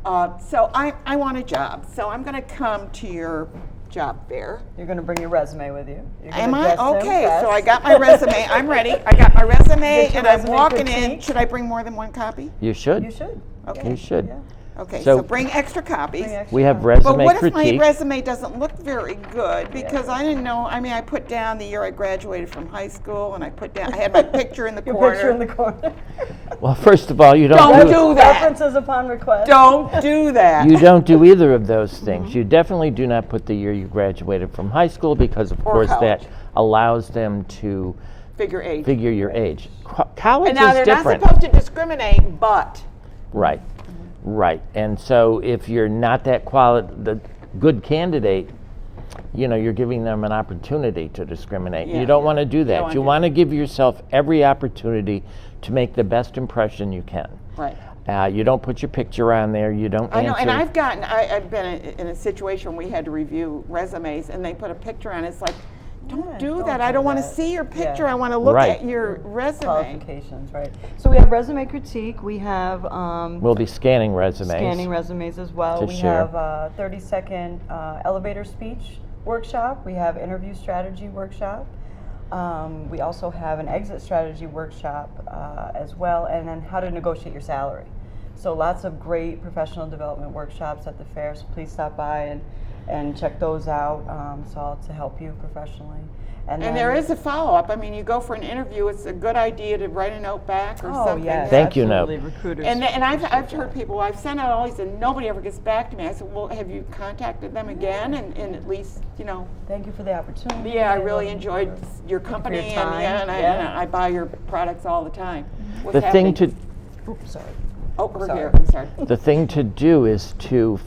[SPEAKER 2] So I want a job. So I'm going to come to your job fair.
[SPEAKER 12] You're going to bring your resume with you. You're
[SPEAKER 2] Am
[SPEAKER 12] gonna
[SPEAKER 2] I?
[SPEAKER 12] dress to
[SPEAKER 2] Okay,
[SPEAKER 12] impress.
[SPEAKER 2] so I got my resume. I'm ready. I got my resume
[SPEAKER 12] Get your
[SPEAKER 2] and I'm
[SPEAKER 12] resume
[SPEAKER 2] walking in.
[SPEAKER 12] critique.
[SPEAKER 2] Should I bring more than one copy?
[SPEAKER 13] You should.
[SPEAKER 12] You should.
[SPEAKER 2] Okay.
[SPEAKER 13] You should.
[SPEAKER 12] Yeah.
[SPEAKER 2] Okay,
[SPEAKER 13] So-
[SPEAKER 2] so bring extra copies.
[SPEAKER 12] Bring extra
[SPEAKER 13] We have
[SPEAKER 12] copies.
[SPEAKER 2] But
[SPEAKER 13] resume
[SPEAKER 2] what if
[SPEAKER 13] critique.
[SPEAKER 2] my resume doesn't look very good? Because I didn't know, I mean, I put down the year I graduated from high school and I put down, I had my picture in the
[SPEAKER 12] Your
[SPEAKER 2] corner.
[SPEAKER 12] picture in the corner.
[SPEAKER 13] Well, first of all, you
[SPEAKER 2] Don't
[SPEAKER 13] don't
[SPEAKER 2] do that.
[SPEAKER 12] References upon request.
[SPEAKER 2] Don't do that.
[SPEAKER 13] You don't do either of those things. You definitely do not put the year you graduated from high school because, of
[SPEAKER 2] Or
[SPEAKER 13] course,
[SPEAKER 2] college.
[SPEAKER 13] that allows them to
[SPEAKER 2] Figure age.
[SPEAKER 13] figure your age. College
[SPEAKER 2] And now
[SPEAKER 13] is
[SPEAKER 2] they're
[SPEAKER 13] different.
[SPEAKER 2] not supposed to discriminate, but.
[SPEAKER 13] Right, right. And so if you're not that the good candidate, you know, you're giving them an opportunity to discriminate.
[SPEAKER 2] Yeah,
[SPEAKER 13] You don't
[SPEAKER 2] yeah.
[SPEAKER 13] want to do
[SPEAKER 2] don't
[SPEAKER 13] that.
[SPEAKER 2] wanna
[SPEAKER 13] You
[SPEAKER 2] do
[SPEAKER 13] want to give yourself every opportunity to make the best impression you can.
[SPEAKER 2] Right.
[SPEAKER 13] You don't put your picture on there. You don't
[SPEAKER 2] I know, and
[SPEAKER 13] answer.
[SPEAKER 2] I've been in a situation where we had to review resumes and they put a picture on it. It's like, don't do that. I don't want to see your picture.
[SPEAKER 12] Yeah.
[SPEAKER 2] I want to look
[SPEAKER 13] Right.
[SPEAKER 2] at your resume.
[SPEAKER 12] Qualifications, right. So we have resume critique. We have
[SPEAKER 13] We'll be scanning resumes.
[SPEAKER 12] scanning resumes as well.
[SPEAKER 13] to
[SPEAKER 12] We
[SPEAKER 13] share.
[SPEAKER 12] have a 30-second elevator speech workshop. We have interview strategy workshop. We also have an exit strategy workshop as well, and then how to negotiate your salary. So lots of great professional development workshops at the fair, so please stop by and check those out, so to help you professionally.
[SPEAKER 2] And
[SPEAKER 12] then,
[SPEAKER 2] there is a follow-up. I mean, you go for an interview, it's a good idea to write a note back or
[SPEAKER 12] Oh,
[SPEAKER 2] something.
[SPEAKER 12] yes,
[SPEAKER 13] Thank you,
[SPEAKER 12] absolutely.
[SPEAKER 13] Note.
[SPEAKER 12] Recruiters.
[SPEAKER 2] And I've heard people, I've sent out all these and nobody ever gets back to me. I said, well, have you contacted them again? And at least, you know.
[SPEAKER 12] Thank you for the opportunity.
[SPEAKER 2] Yeah, I really enjoyed your
[SPEAKER 12] for
[SPEAKER 2] company
[SPEAKER 12] your
[SPEAKER 2] and
[SPEAKER 12] time.
[SPEAKER 2] and I buy your products all the time. What's
[SPEAKER 13] The thing
[SPEAKER 2] happening?
[SPEAKER 13] to
[SPEAKER 12] Oops, sorry.
[SPEAKER 2] Oh, we're
[SPEAKER 12] sorry.
[SPEAKER 2] here, I'm sorry.
[SPEAKER 13] The thing to do is to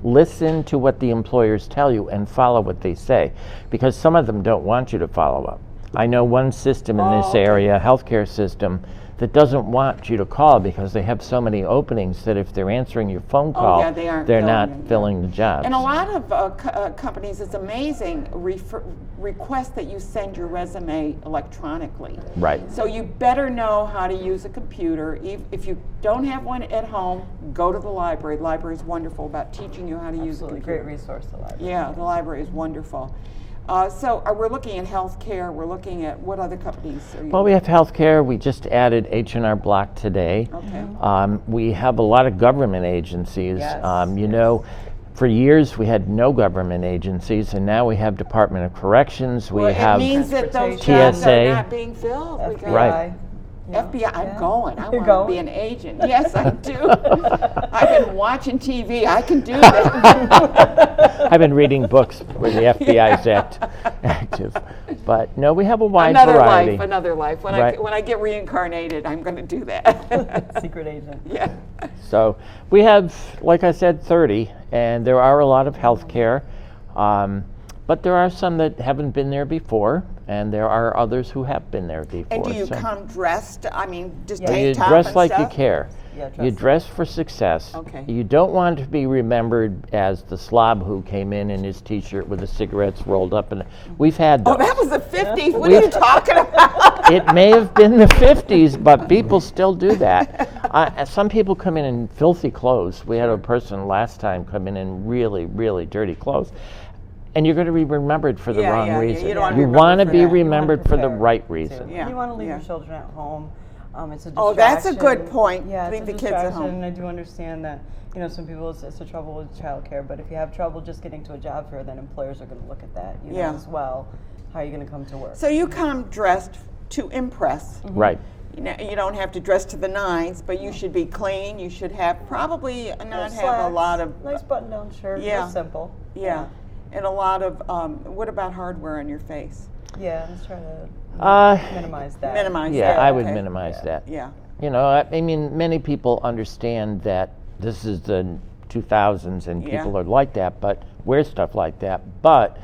[SPEAKER 13] listen to what the employers tell you and follow what they say, because some of them don't want you to follow up. I know one system in this area, healthcare system, that doesn't want you to call because they have so many openings that if they're answering your phone call,
[SPEAKER 2] yeah, they aren't
[SPEAKER 13] they're
[SPEAKER 2] filling
[SPEAKER 13] not
[SPEAKER 2] it,
[SPEAKER 13] filling the jobs.
[SPEAKER 2] And a lot of companies, it's amazing, request that you send your resume electronically.
[SPEAKER 13] Right.
[SPEAKER 2] So you better know how to use a computer. If you don't have one at home, go to the library. The library is wonderful about teaching you how to use a
[SPEAKER 12] Absolutely,
[SPEAKER 2] computer.
[SPEAKER 12] great resource, the library.
[SPEAKER 2] Yeah, the library is wonderful. So we're looking at healthcare. We're looking at what other companies are you?
[SPEAKER 13] Well, we have healthcare. We just added H&R Block today.
[SPEAKER 2] Okay.
[SPEAKER 13] We have a lot of government agencies.
[SPEAKER 12] Yes,
[SPEAKER 13] You know, for years we had no government agencies, and now we have Department of Corrections. We
[SPEAKER 2] Well,
[SPEAKER 13] have
[SPEAKER 2] it means that those
[SPEAKER 12] Transportation.
[SPEAKER 2] jobs are
[SPEAKER 13] TSA.
[SPEAKER 2] not being filled.
[SPEAKER 12] FBI.
[SPEAKER 13] Right.
[SPEAKER 2] FBI, I'm going. I
[SPEAKER 12] You're
[SPEAKER 2] want to be
[SPEAKER 12] going?
[SPEAKER 2] an agent. Yes, I do. I've been watching TV. I can do that.
[SPEAKER 13] I've been reading books where the FBI is active. But no, we have a wide
[SPEAKER 2] Another
[SPEAKER 13] variety.
[SPEAKER 2] life, another life. When
[SPEAKER 13] Right.
[SPEAKER 2] I get reincarnated, I'm going to do that.
[SPEAKER 12] Secret agent.
[SPEAKER 2] Yeah.
[SPEAKER 13] So we have, like I said, 30, and there are a lot of healthcare, but there are some that haven't been there before, and there are others who have been there before.
[SPEAKER 2] And do you
[SPEAKER 13] so
[SPEAKER 2] come dressed? I mean, just
[SPEAKER 12] Yeah.
[SPEAKER 2] tank
[SPEAKER 13] you
[SPEAKER 2] top
[SPEAKER 13] dress
[SPEAKER 2] and
[SPEAKER 13] like you
[SPEAKER 2] stuff?
[SPEAKER 13] care.
[SPEAKER 12] Yeah,
[SPEAKER 13] You
[SPEAKER 12] dress
[SPEAKER 13] dress for success.
[SPEAKER 2] Okay.
[SPEAKER 13] You don't want to be remembered as the slob who came in his T-shirt with the cigarettes rolled up, and we've had those.
[SPEAKER 2] Oh, that was the 50s. What are you talking about?
[SPEAKER 13] It may have been the 50s, but people still do that. Some people come in filthy clothes. We had a person last time come in really, really dirty clothes. And you're going to be remembered for the wrong reason.
[SPEAKER 2] you don't wanna be
[SPEAKER 13] want to
[SPEAKER 2] remembered for
[SPEAKER 13] be
[SPEAKER 2] that.
[SPEAKER 13] remembered for the
[SPEAKER 12] Prepare,
[SPEAKER 13] right
[SPEAKER 12] too.
[SPEAKER 13] reason.
[SPEAKER 2] Yeah,
[SPEAKER 12] You want to leave
[SPEAKER 2] yeah.
[SPEAKER 12] your children at home. It's a distraction.
[SPEAKER 2] Oh, that's a good point.
[SPEAKER 12] Yeah,
[SPEAKER 2] Leave
[SPEAKER 12] it's a
[SPEAKER 2] the kids at
[SPEAKER 12] distraction,
[SPEAKER 2] home.
[SPEAKER 12] and I do understand that, some people, it's a trouble with childcare, but if you have trouble just getting to a job fair, then employers are going to look at that,
[SPEAKER 2] Yeah.
[SPEAKER 12] as well. How are you going to come to work?
[SPEAKER 2] So you come dressed to impress.
[SPEAKER 13] Right.
[SPEAKER 2] You don't have to dress to the nines, but you should be clean. You should have probably not have a
[SPEAKER 12] Slacks,
[SPEAKER 2] lot of
[SPEAKER 12] nice button-down shirt,
[SPEAKER 2] Yeah.
[SPEAKER 12] real simple.
[SPEAKER 2] yeah, and a lot of what about hardware on your face?
[SPEAKER 12] Yeah, let's try to minimize that.
[SPEAKER 2] Minimize
[SPEAKER 13] Yeah,
[SPEAKER 2] that.
[SPEAKER 13] I would
[SPEAKER 2] okay.
[SPEAKER 13] minimize that.
[SPEAKER 2] Yeah.
[SPEAKER 13] I mean, many people understand that this is the 2000s and
[SPEAKER 2] Yeah.
[SPEAKER 13] people are like that, but wear stuff like that. But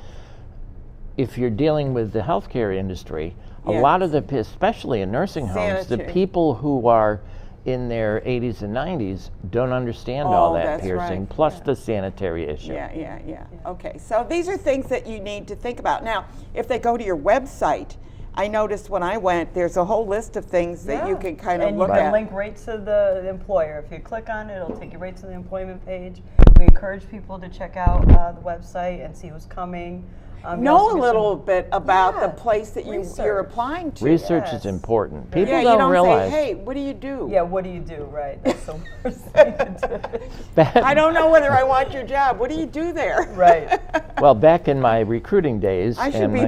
[SPEAKER 13] if you're dealing with the healthcare industry, a
[SPEAKER 2] Yeah.
[SPEAKER 13] lot of especially in nursing homes, the
[SPEAKER 2] Sanitary.
[SPEAKER 13] people who are in their 80s and 90s don't understand all
[SPEAKER 2] Oh,
[SPEAKER 13] that
[SPEAKER 2] that's
[SPEAKER 13] piercing,
[SPEAKER 2] right.
[SPEAKER 13] plus the sanitary issue.
[SPEAKER 2] Yeah. Okay, so these are things that you need to think about. Now, if they go to your website, I noticed when I went, there's a whole list of things that you can kind of
[SPEAKER 12] and
[SPEAKER 2] look
[SPEAKER 12] you can
[SPEAKER 2] at.
[SPEAKER 12] link right to the employer. If you click on it, it'll take you right to the employment page. We encourage people to check out the website and see who's coming. You
[SPEAKER 2] Know
[SPEAKER 12] also
[SPEAKER 2] a
[SPEAKER 12] get
[SPEAKER 2] little
[SPEAKER 12] some-
[SPEAKER 2] bit about the
[SPEAKER 12] Yeah,
[SPEAKER 2] place that you're
[SPEAKER 12] research.
[SPEAKER 2] applying to.
[SPEAKER 13] Research
[SPEAKER 12] Yes.
[SPEAKER 13] is important. People
[SPEAKER 2] Yeah, you
[SPEAKER 13] don't
[SPEAKER 2] don't
[SPEAKER 13] realize.
[SPEAKER 2] say, hey, what do you do?
[SPEAKER 12] Yeah, what do you do? Right. That's the worst thing to do.
[SPEAKER 2] I don't know whether I want your job. What do you do there?
[SPEAKER 12] Right.
[SPEAKER 13] Well, back in my recruiting days,
[SPEAKER 2] I should
[SPEAKER 13] and
[SPEAKER 2] be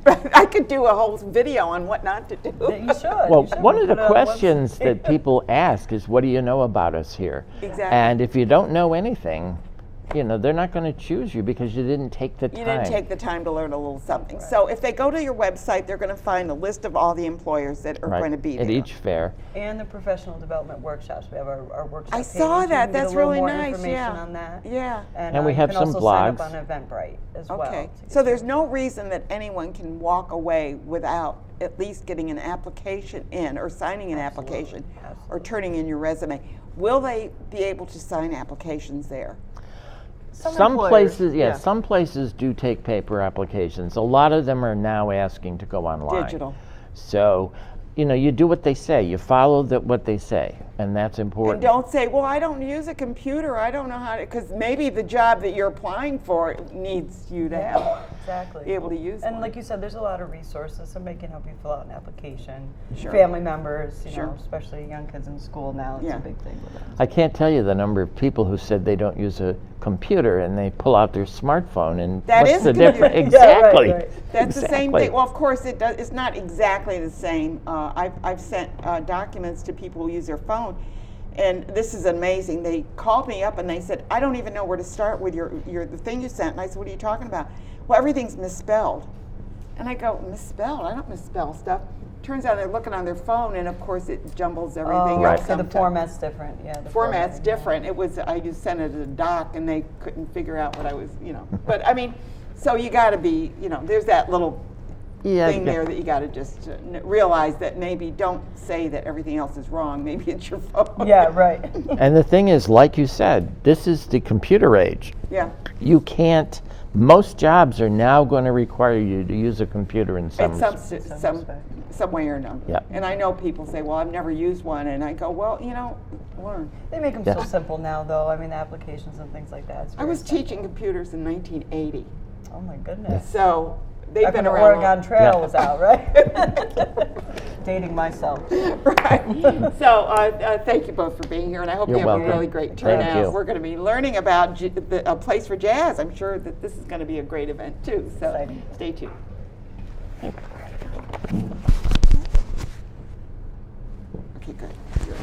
[SPEAKER 13] my-
[SPEAKER 2] I could do a whole video on what not to do.
[SPEAKER 12] You should.
[SPEAKER 13] Well,
[SPEAKER 12] you should.
[SPEAKER 13] one
[SPEAKER 12] We'll
[SPEAKER 13] of the
[SPEAKER 12] put it on the
[SPEAKER 13] questions
[SPEAKER 12] website.
[SPEAKER 13] that people ask is, what do you know about us here?
[SPEAKER 2] Exactly.
[SPEAKER 13] And if you don't know anything, they're not going to choose you because you didn't take the time.
[SPEAKER 2] You didn't take the time to learn a little something. So if they go to your website, they're going to find a list of all the employers that are
[SPEAKER 13] Right,
[SPEAKER 2] going to be there.
[SPEAKER 13] at each fair.
[SPEAKER 12] And the professional development workshops. We have our workshop
[SPEAKER 2] I
[SPEAKER 12] page.
[SPEAKER 2] saw
[SPEAKER 12] You
[SPEAKER 2] that.
[SPEAKER 12] can get
[SPEAKER 2] that's
[SPEAKER 12] a little
[SPEAKER 2] really
[SPEAKER 12] more
[SPEAKER 2] nice.
[SPEAKER 12] information
[SPEAKER 2] Yeah.
[SPEAKER 12] on that.
[SPEAKER 2] Yeah.
[SPEAKER 13] And we
[SPEAKER 12] you
[SPEAKER 13] have
[SPEAKER 12] can
[SPEAKER 13] some
[SPEAKER 12] also sign
[SPEAKER 13] blogs.
[SPEAKER 12] up on Eventbrite as well.
[SPEAKER 2] Okay.
[SPEAKER 12] to get
[SPEAKER 2] So there's
[SPEAKER 12] your-
[SPEAKER 2] no reason that anyone can walk away without at least getting an application in or signing an application or turning in your resume. Will they be able to sign applications there?
[SPEAKER 13] Some
[SPEAKER 12] employers,
[SPEAKER 13] places,
[SPEAKER 12] yeah.
[SPEAKER 13] some places do take paper applications. A lot of them are now asking to go online.
[SPEAKER 2] Digital.
[SPEAKER 13] So, you do what they say. You follow what they say, and that's
[SPEAKER 2] And
[SPEAKER 13] important.
[SPEAKER 2] don't say, well, I don't use a computer. I don't know how to, because maybe the job that you're applying for needs you to have,
[SPEAKER 12] Exactly.
[SPEAKER 2] be able to use
[SPEAKER 12] And
[SPEAKER 2] one.
[SPEAKER 12] like you said, there's a lot of resources. Somebody can help you fill out an application.
[SPEAKER 2] Sure.
[SPEAKER 12] Family members,
[SPEAKER 2] Sure.
[SPEAKER 12] especially young kids in school now, it's
[SPEAKER 2] Yeah.
[SPEAKER 12] a big thing with them.
[SPEAKER 13] I can't tell you the number of people who said they don't use a computer and they pull out their smartphone and
[SPEAKER 2] That
[SPEAKER 13] what's
[SPEAKER 2] is
[SPEAKER 13] the
[SPEAKER 2] a computer.
[SPEAKER 13] difference?
[SPEAKER 12] Yeah, right,
[SPEAKER 13] Exactly.
[SPEAKER 12] right.
[SPEAKER 2] That's the same
[SPEAKER 13] Exactly.
[SPEAKER 2] thing. Well, of course, it's not exactly the same. I've sent documents to people who use their phone, and this is amazing. They called me up and they said, I don't even know where to start with the thing you sent. And I said, what are you talking about? Well, everything's misspelled. And I go, misspelled? I don't misspell stuff. Turns out they're looking on their phone, and of course it jumbles everything
[SPEAKER 13] Right.
[SPEAKER 2] up.
[SPEAKER 12] So the
[SPEAKER 2] sometimes.
[SPEAKER 12] format's different. Yeah. The
[SPEAKER 2] Format's
[SPEAKER 12] formatting,
[SPEAKER 2] different. It was, I just sent it as a doc and they couldn't figure out what I was, But I mean, so you got to be, there's that little thing there that you got to just realize that maybe don't say that everything else is wrong. Maybe it's your phone.
[SPEAKER 12] Yeah, right.
[SPEAKER 13] And the thing is, like you said, this is the computer age.
[SPEAKER 2] Yeah.
[SPEAKER 13] You can't. Most jobs are now going to require you to use a computer in some.
[SPEAKER 2] In some way or another.
[SPEAKER 13] Yeah.
[SPEAKER 2] And I know people say, well, I've never used one. And I go, well, learn.
[SPEAKER 12] They make them
[SPEAKER 13] Yeah.
[SPEAKER 12] so simple now, though. I mean, the applications and things like that. It's
[SPEAKER 2] I
[SPEAKER 12] very
[SPEAKER 2] was
[SPEAKER 12] simple.
[SPEAKER 2] teaching computers in 1980.
[SPEAKER 12] Oh my goodness.
[SPEAKER 2] So they've
[SPEAKER 12] Back
[SPEAKER 2] been
[SPEAKER 12] when the
[SPEAKER 2] around.
[SPEAKER 12] Oregon Trail
[SPEAKER 13] Yeah.
[SPEAKER 12] was out, right? Dating myself.
[SPEAKER 2] Right. So thank you both for being here, and I hope
[SPEAKER 13] You're
[SPEAKER 2] you have
[SPEAKER 13] welcome.
[SPEAKER 2] a really great
[SPEAKER 13] Thank
[SPEAKER 2] turnout.
[SPEAKER 13] you.
[SPEAKER 2] We're going to be learning about a place for jazz. I'm sure that this is going to be a great event too. So
[SPEAKER 12] Exciting.
[SPEAKER 2] stay tuned. Okay, good.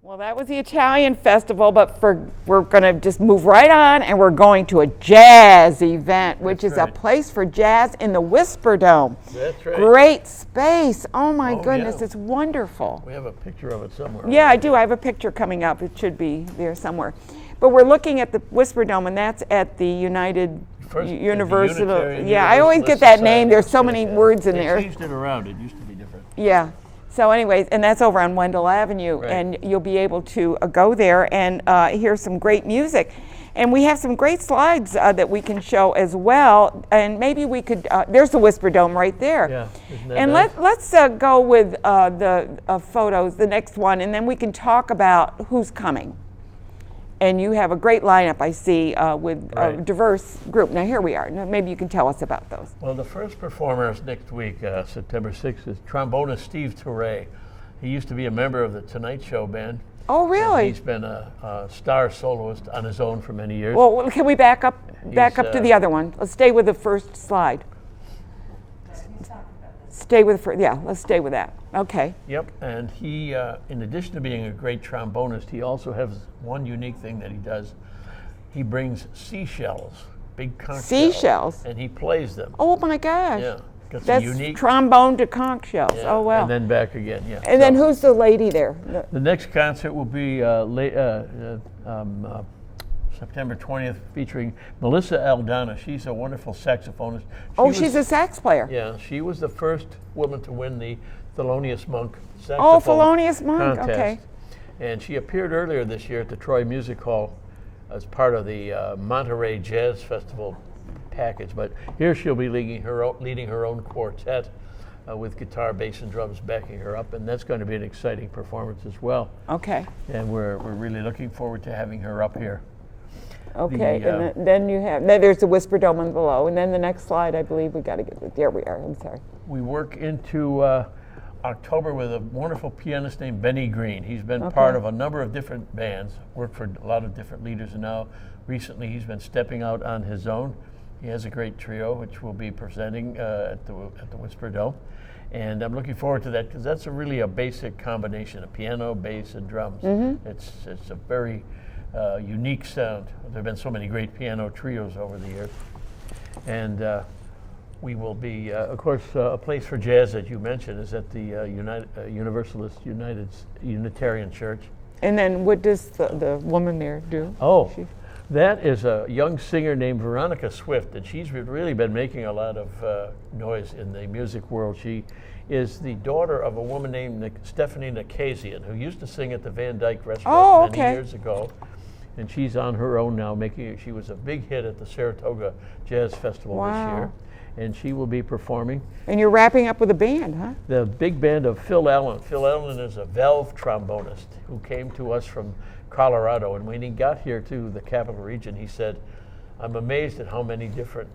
[SPEAKER 2] Well, that was the Italian festival, but we're going to just move right on, and we're going to a jazz event, which is a place for jazz in the Whisper Dome.
[SPEAKER 14] That's right.
[SPEAKER 2] Great space. Oh my goodness,
[SPEAKER 14] yeah.
[SPEAKER 2] it's wonderful.
[SPEAKER 14] We have a picture of it somewhere.
[SPEAKER 2] Yeah, I do. I have a picture coming up. It should be there somewhere. But we're looking at the Whisper Dome, and that's at the Universal. Yeah, I always get that name. There's so many words in there.
[SPEAKER 14] They changed it around. It used to be different.
[SPEAKER 2] Yeah. So anyways, and that's over on Wendell Avenue,
[SPEAKER 14] Right.
[SPEAKER 2] and you'll be able to go there and hear some great music. And we have some great slides that we can show as well, and maybe we could, there's the Whisper Dome right there.
[SPEAKER 14] Yeah, isn't that
[SPEAKER 2] and
[SPEAKER 14] nice?
[SPEAKER 2] let's go with the photos, the next one, and then we can talk about who's coming. And you have a great lineup, I see, with a
[SPEAKER 14] Right.
[SPEAKER 2] diverse group. Now here we are. Now, maybe you can tell us about those.
[SPEAKER 14] Well, the first performer is next week, September 6th, is trombonist Steve Touré. He used to be a member of the Tonight Show band.
[SPEAKER 2] Oh, really?
[SPEAKER 14] He's been a star soloist on his own for many years.
[SPEAKER 2] Well, can we back up to the other one? Let's stay with the first slide. Stay with let's stay with that. Okay.
[SPEAKER 14] Yep, and he, in addition to being a great trombonist, he also has one unique thing that he does. He brings seashells, big conch
[SPEAKER 2] Seashells?
[SPEAKER 14] and he plays them.
[SPEAKER 2] Oh my gosh.
[SPEAKER 14] Yeah, got some
[SPEAKER 2] That's
[SPEAKER 14] unique
[SPEAKER 2] trombone to conch shells.
[SPEAKER 14] Yeah,
[SPEAKER 2] Oh wow.
[SPEAKER 14] and then back again. Yeah.
[SPEAKER 2] And then who's the lady there?
[SPEAKER 14] The next concert will be September 20th, featuring Melissa Aldana. She's a wonderful saxophonist.
[SPEAKER 2] She's a sax player.
[SPEAKER 14] Yeah, she was the first woman to win the Thelonious Monk saxophone
[SPEAKER 2] Oh, Thelonious Monk,
[SPEAKER 14] contest.
[SPEAKER 2] okay.
[SPEAKER 14] And she appeared earlier this year at the Troy Music Hall as part of the Monterey Jazz Festival package. But here she'll be leading her own quartet with guitar, bass, and drums backing her up, and that's going to be an exciting performance as well.
[SPEAKER 2] Okay.
[SPEAKER 14] And we're really looking forward to having her up here.
[SPEAKER 2] Okay, and then you have, there's the Whisper Dome on below, and then the next slide, I believe we got to get, there we are, I'm sorry.
[SPEAKER 14] We work into October with a wonderful pianist named Benny Green. He's been part of a number of different bands, worked for a lot of different leaders, and now recently he's been stepping out on his own. He has a great trio, which we'll be presenting at the Whisper Dome. And I'm looking forward to that because that's really a basic combination of piano, bass, and drums.
[SPEAKER 2] Mm-hmm.
[SPEAKER 14] It's a very unique sound. There have been so many great piano trios over the years. And we will be, of course, a place for jazz that you mentioned is at the Universalist Unitarian Church.
[SPEAKER 2] And then what does the woman there do?
[SPEAKER 14] Oh, that is a young singer named Veronica Swift, and she's really been making a lot of noise in the music world. She is the daughter of a woman named Stephanie Nakazian, who used to sing at the Van Dyke restaurant many years ago. And she's on her own now, she was a big hit at the Saratoga Jazz Festival this year. And she will be performing.
[SPEAKER 2] And you're wrapping up with a band, huh?
[SPEAKER 14] The big band of Phil Allen. Phil Allen is a valve trombonist who came to us from Colorado. And when he got here to the Capital Region, he said, I'm amazed at how many different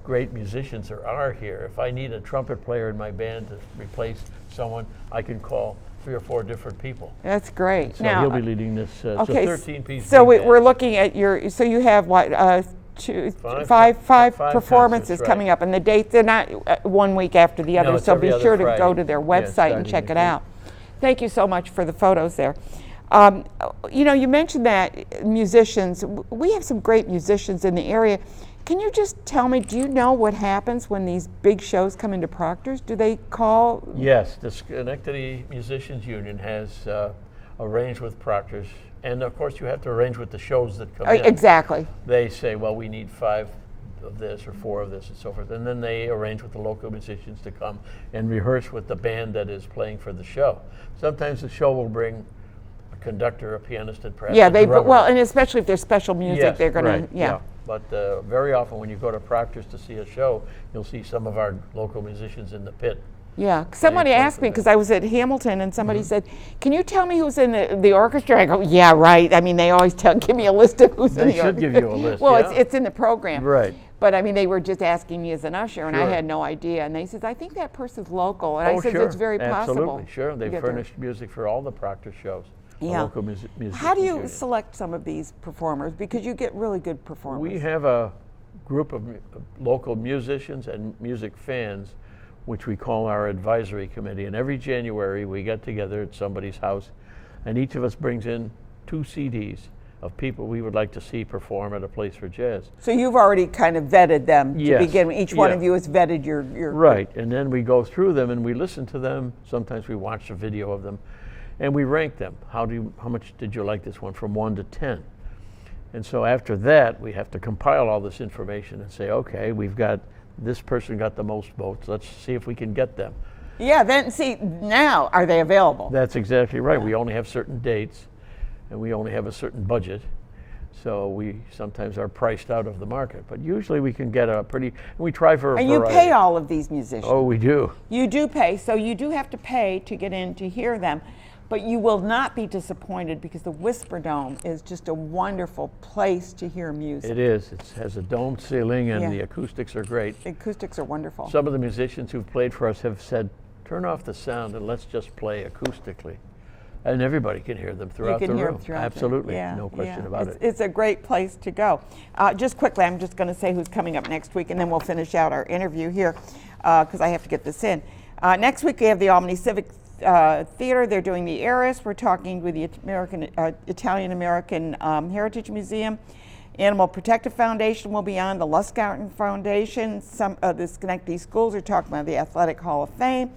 [SPEAKER 14] great musicians there are here. If I need a trumpet player in my band to replace someone, I can call 3 or 4 different people.
[SPEAKER 2] That's great.
[SPEAKER 14] So
[SPEAKER 2] now,
[SPEAKER 14] he'll be leading this.
[SPEAKER 2] Okay,
[SPEAKER 14] it's a 13-piece.
[SPEAKER 2] So we're looking at so you have what, five performances coming up, and the dates, they're not 1 week after the other, so be sure to go to their website and check it out. Thank you so much for the photos there. You know, you mentioned that musicians, we have some great musicians in the area. Can you just tell me, do you know what happens when these big shows come into Proctor's? Do they call?
[SPEAKER 14] Yes, the Schenectady Musicians Union has arranged with Proctor's, and of course you have to arrange with the shows that come in.
[SPEAKER 2] Exactly.
[SPEAKER 14] They say, well, we need 5 of this or 4 of this and so forth, and then they arrange with the local musicians to come and rehearse with the band that is playing for the show. Sometimes the show will bring a conductor, a pianist, and perhaps a drummer.
[SPEAKER 2] Well, and especially if there's special music,
[SPEAKER 14] yes,
[SPEAKER 2] they're going
[SPEAKER 14] right,
[SPEAKER 2] to, yeah.
[SPEAKER 14] But very often when you go to Proctor's to see a show, you'll see some of our local musicians in the pit.
[SPEAKER 2] Yeah, somebody asked me, because I was at Hamilton, and somebody said, can you tell me who's in the orchestra? I go, yeah, right. I mean, they always give me a list of who's in the orchestra.
[SPEAKER 14] They should give you a list,
[SPEAKER 2] Well,
[SPEAKER 14] yeah.
[SPEAKER 2] it's in the program.
[SPEAKER 14] Right.
[SPEAKER 2] But I mean, they were just asking me as an usher, and I
[SPEAKER 14] Sure.
[SPEAKER 2] had no idea. And they said, I think that person's local. And
[SPEAKER 14] Oh,
[SPEAKER 2] I said,
[SPEAKER 14] sure.
[SPEAKER 2] it's very possible.
[SPEAKER 14] Absolutely, sure. They
[SPEAKER 2] get there.
[SPEAKER 14] furnished music for all the Proctor shows. The
[SPEAKER 2] Yeah.
[SPEAKER 14] local musicians
[SPEAKER 2] How do you
[SPEAKER 14] union.
[SPEAKER 2] select some of these performers? Because you get really good performers.
[SPEAKER 14] We have a group of local musicians and music fans, which we call our advisory committee. And every January we get together at somebody's house, and each of us brings in 2 CDs of people we would like to see perform at a place for jazz.
[SPEAKER 2] So you've already kind of vetted them to
[SPEAKER 14] Yes.
[SPEAKER 2] begin with. Each one
[SPEAKER 14] Yeah.
[SPEAKER 2] of you has vetted your
[SPEAKER 14] Right, and then we go through them and we listen to them. Sometimes we watch a video of them, and we rank them. How much did you like this one from 1 to 10? And so after that, we have to compile all this information and say, okay, we've got this person got the most votes. Let's see if we can get them.
[SPEAKER 2] Yeah, then see, now are they available?
[SPEAKER 14] That's exactly right. We only have certain dates, and we only have a certain budget. So we sometimes are priced out of the market. But usually we can get a pretty, and we try for a
[SPEAKER 2] And
[SPEAKER 14] variety.
[SPEAKER 2] you pay all of these musicians.
[SPEAKER 14] Oh, we do.
[SPEAKER 2] You do pay, so you do have to pay to get in to hear them. But you will not be disappointed, because the Whisper Dome is just a wonderful place to hear music.
[SPEAKER 14] It is. It has a domed ceiling, and
[SPEAKER 2] Yeah.
[SPEAKER 14] the acoustics are great.
[SPEAKER 2] The acoustics are wonderful.
[SPEAKER 14] Some of the musicians who've played for us have said, turn off the sound and let's just play acoustically. And everybody can hear them throughout
[SPEAKER 2] you can
[SPEAKER 14] the
[SPEAKER 2] hear
[SPEAKER 14] room.
[SPEAKER 2] them throughout
[SPEAKER 14] Absolutely,
[SPEAKER 2] yeah,
[SPEAKER 14] no question
[SPEAKER 2] yeah.
[SPEAKER 14] about it.
[SPEAKER 2] It's a great place to go. Just quickly, I'm just going to say who's coming up next week, and then we'll finish out our interview here, because I have to get this in. Next week we have the Albany Civic Theater. They're doing the Heiress. We're talking with the Italian-American Heritage Museum. Animal Protective Foundation will be on. The Lustgarten Foundation. Some of the Schenectady schools are talking about the Athletic Hall of Fame.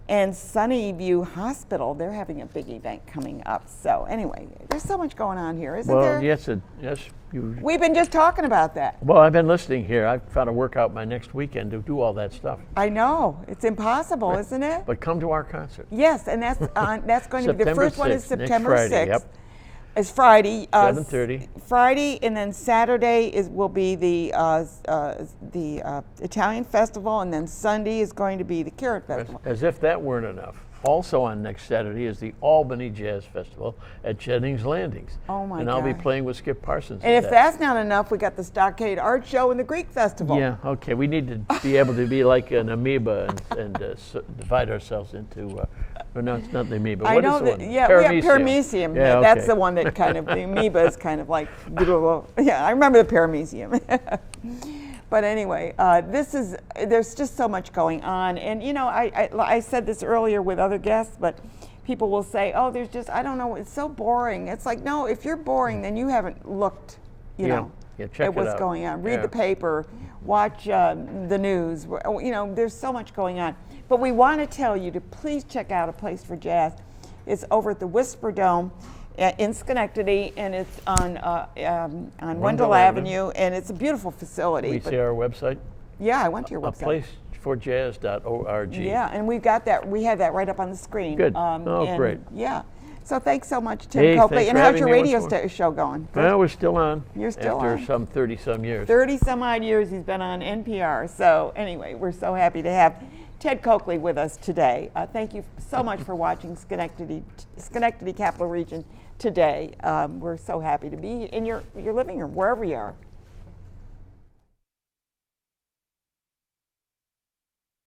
[SPEAKER 2] And Sunnyview Hospital, they're having a big event coming up. So anyway, there's so much going on here, isn't there?
[SPEAKER 14] Well, yes.
[SPEAKER 2] We've been just talking about that.
[SPEAKER 14] Well, I've been listening here. I've got to work out my next weekend to do all that stuff.
[SPEAKER 2] I know. It's impossible, isn't it?
[SPEAKER 14] But come to our concert.
[SPEAKER 2] Yes, and that's going to be, the
[SPEAKER 14] September
[SPEAKER 2] first one is
[SPEAKER 14] 6th, next
[SPEAKER 2] September
[SPEAKER 14] Friday,
[SPEAKER 2] 6th.
[SPEAKER 14] yep.
[SPEAKER 2] It's Friday.
[SPEAKER 14] 7:30.
[SPEAKER 2] Friday, and then Saturday will be the Italian Festival, and then Sunday is going to be the Carrot Festival.
[SPEAKER 14] As if that weren't enough. Also on next Saturday is the Albany Jazz Festival at Jennings Landings.
[SPEAKER 2] Oh my
[SPEAKER 14] And I'll be
[SPEAKER 2] gosh.
[SPEAKER 14] playing with Skip Parsons.
[SPEAKER 2] And
[SPEAKER 14] at
[SPEAKER 2] if
[SPEAKER 14] that.
[SPEAKER 2] that's not enough, we got the Stockade Art Show and the Greek Festival.
[SPEAKER 14] Yeah, okay. We need to be able to be like an amoeba and divide ourselves into. No, it's not the amoeba.
[SPEAKER 2] I
[SPEAKER 14] What is
[SPEAKER 2] know
[SPEAKER 14] the
[SPEAKER 2] that.
[SPEAKER 14] one?
[SPEAKER 2] Yeah, we have paramecium.
[SPEAKER 14] Yeah,
[SPEAKER 2] That's
[SPEAKER 14] okay.
[SPEAKER 2] the one that kind of, the amoeba is kind of like, yeah, I remember the paramecium. But anyway, there's just so much going on. And you know, I said this earlier with other guests, but people will say, oh, there's just, I don't know, it's so boring. It's like, no, if you're boring, then you haven't looked, you know,
[SPEAKER 14] check
[SPEAKER 2] at
[SPEAKER 14] it
[SPEAKER 2] what's
[SPEAKER 14] out.
[SPEAKER 2] going on. Read
[SPEAKER 14] Yeah.
[SPEAKER 2] the paper, watch the news. You know, there's so much going on. But we want to tell you to please check out A Place for Jazz. It's over at the Whisper Dome in Schenectady, and it's on Wendell Avenue, and it's a beautiful facility.
[SPEAKER 14] We see our website?
[SPEAKER 2] Yeah, I went to your website.
[SPEAKER 14] aplaceforjazz.org.
[SPEAKER 2] Yeah, and we've got that. We have that right up on the screen.
[SPEAKER 14] Good.
[SPEAKER 2] And
[SPEAKER 14] Great.
[SPEAKER 2] Yeah. So thanks so much, Tim
[SPEAKER 14] Hey,
[SPEAKER 2] Copley.
[SPEAKER 14] thanks
[SPEAKER 2] And
[SPEAKER 14] for
[SPEAKER 2] how's
[SPEAKER 14] having
[SPEAKER 2] your
[SPEAKER 14] me
[SPEAKER 2] radio
[SPEAKER 14] once more.
[SPEAKER 2] show going? Good?
[SPEAKER 14] Well, we're still on.
[SPEAKER 2] You're still
[SPEAKER 14] after
[SPEAKER 2] on.
[SPEAKER 14] some 30-some years.
[SPEAKER 2] 30 some odd years he's been on NPR. So anyway, we're so happy to have Ted Coakley with us today. Thank you so much for watching Schenectady Capital Region today. We're so happy to be in your living room, wherever you are.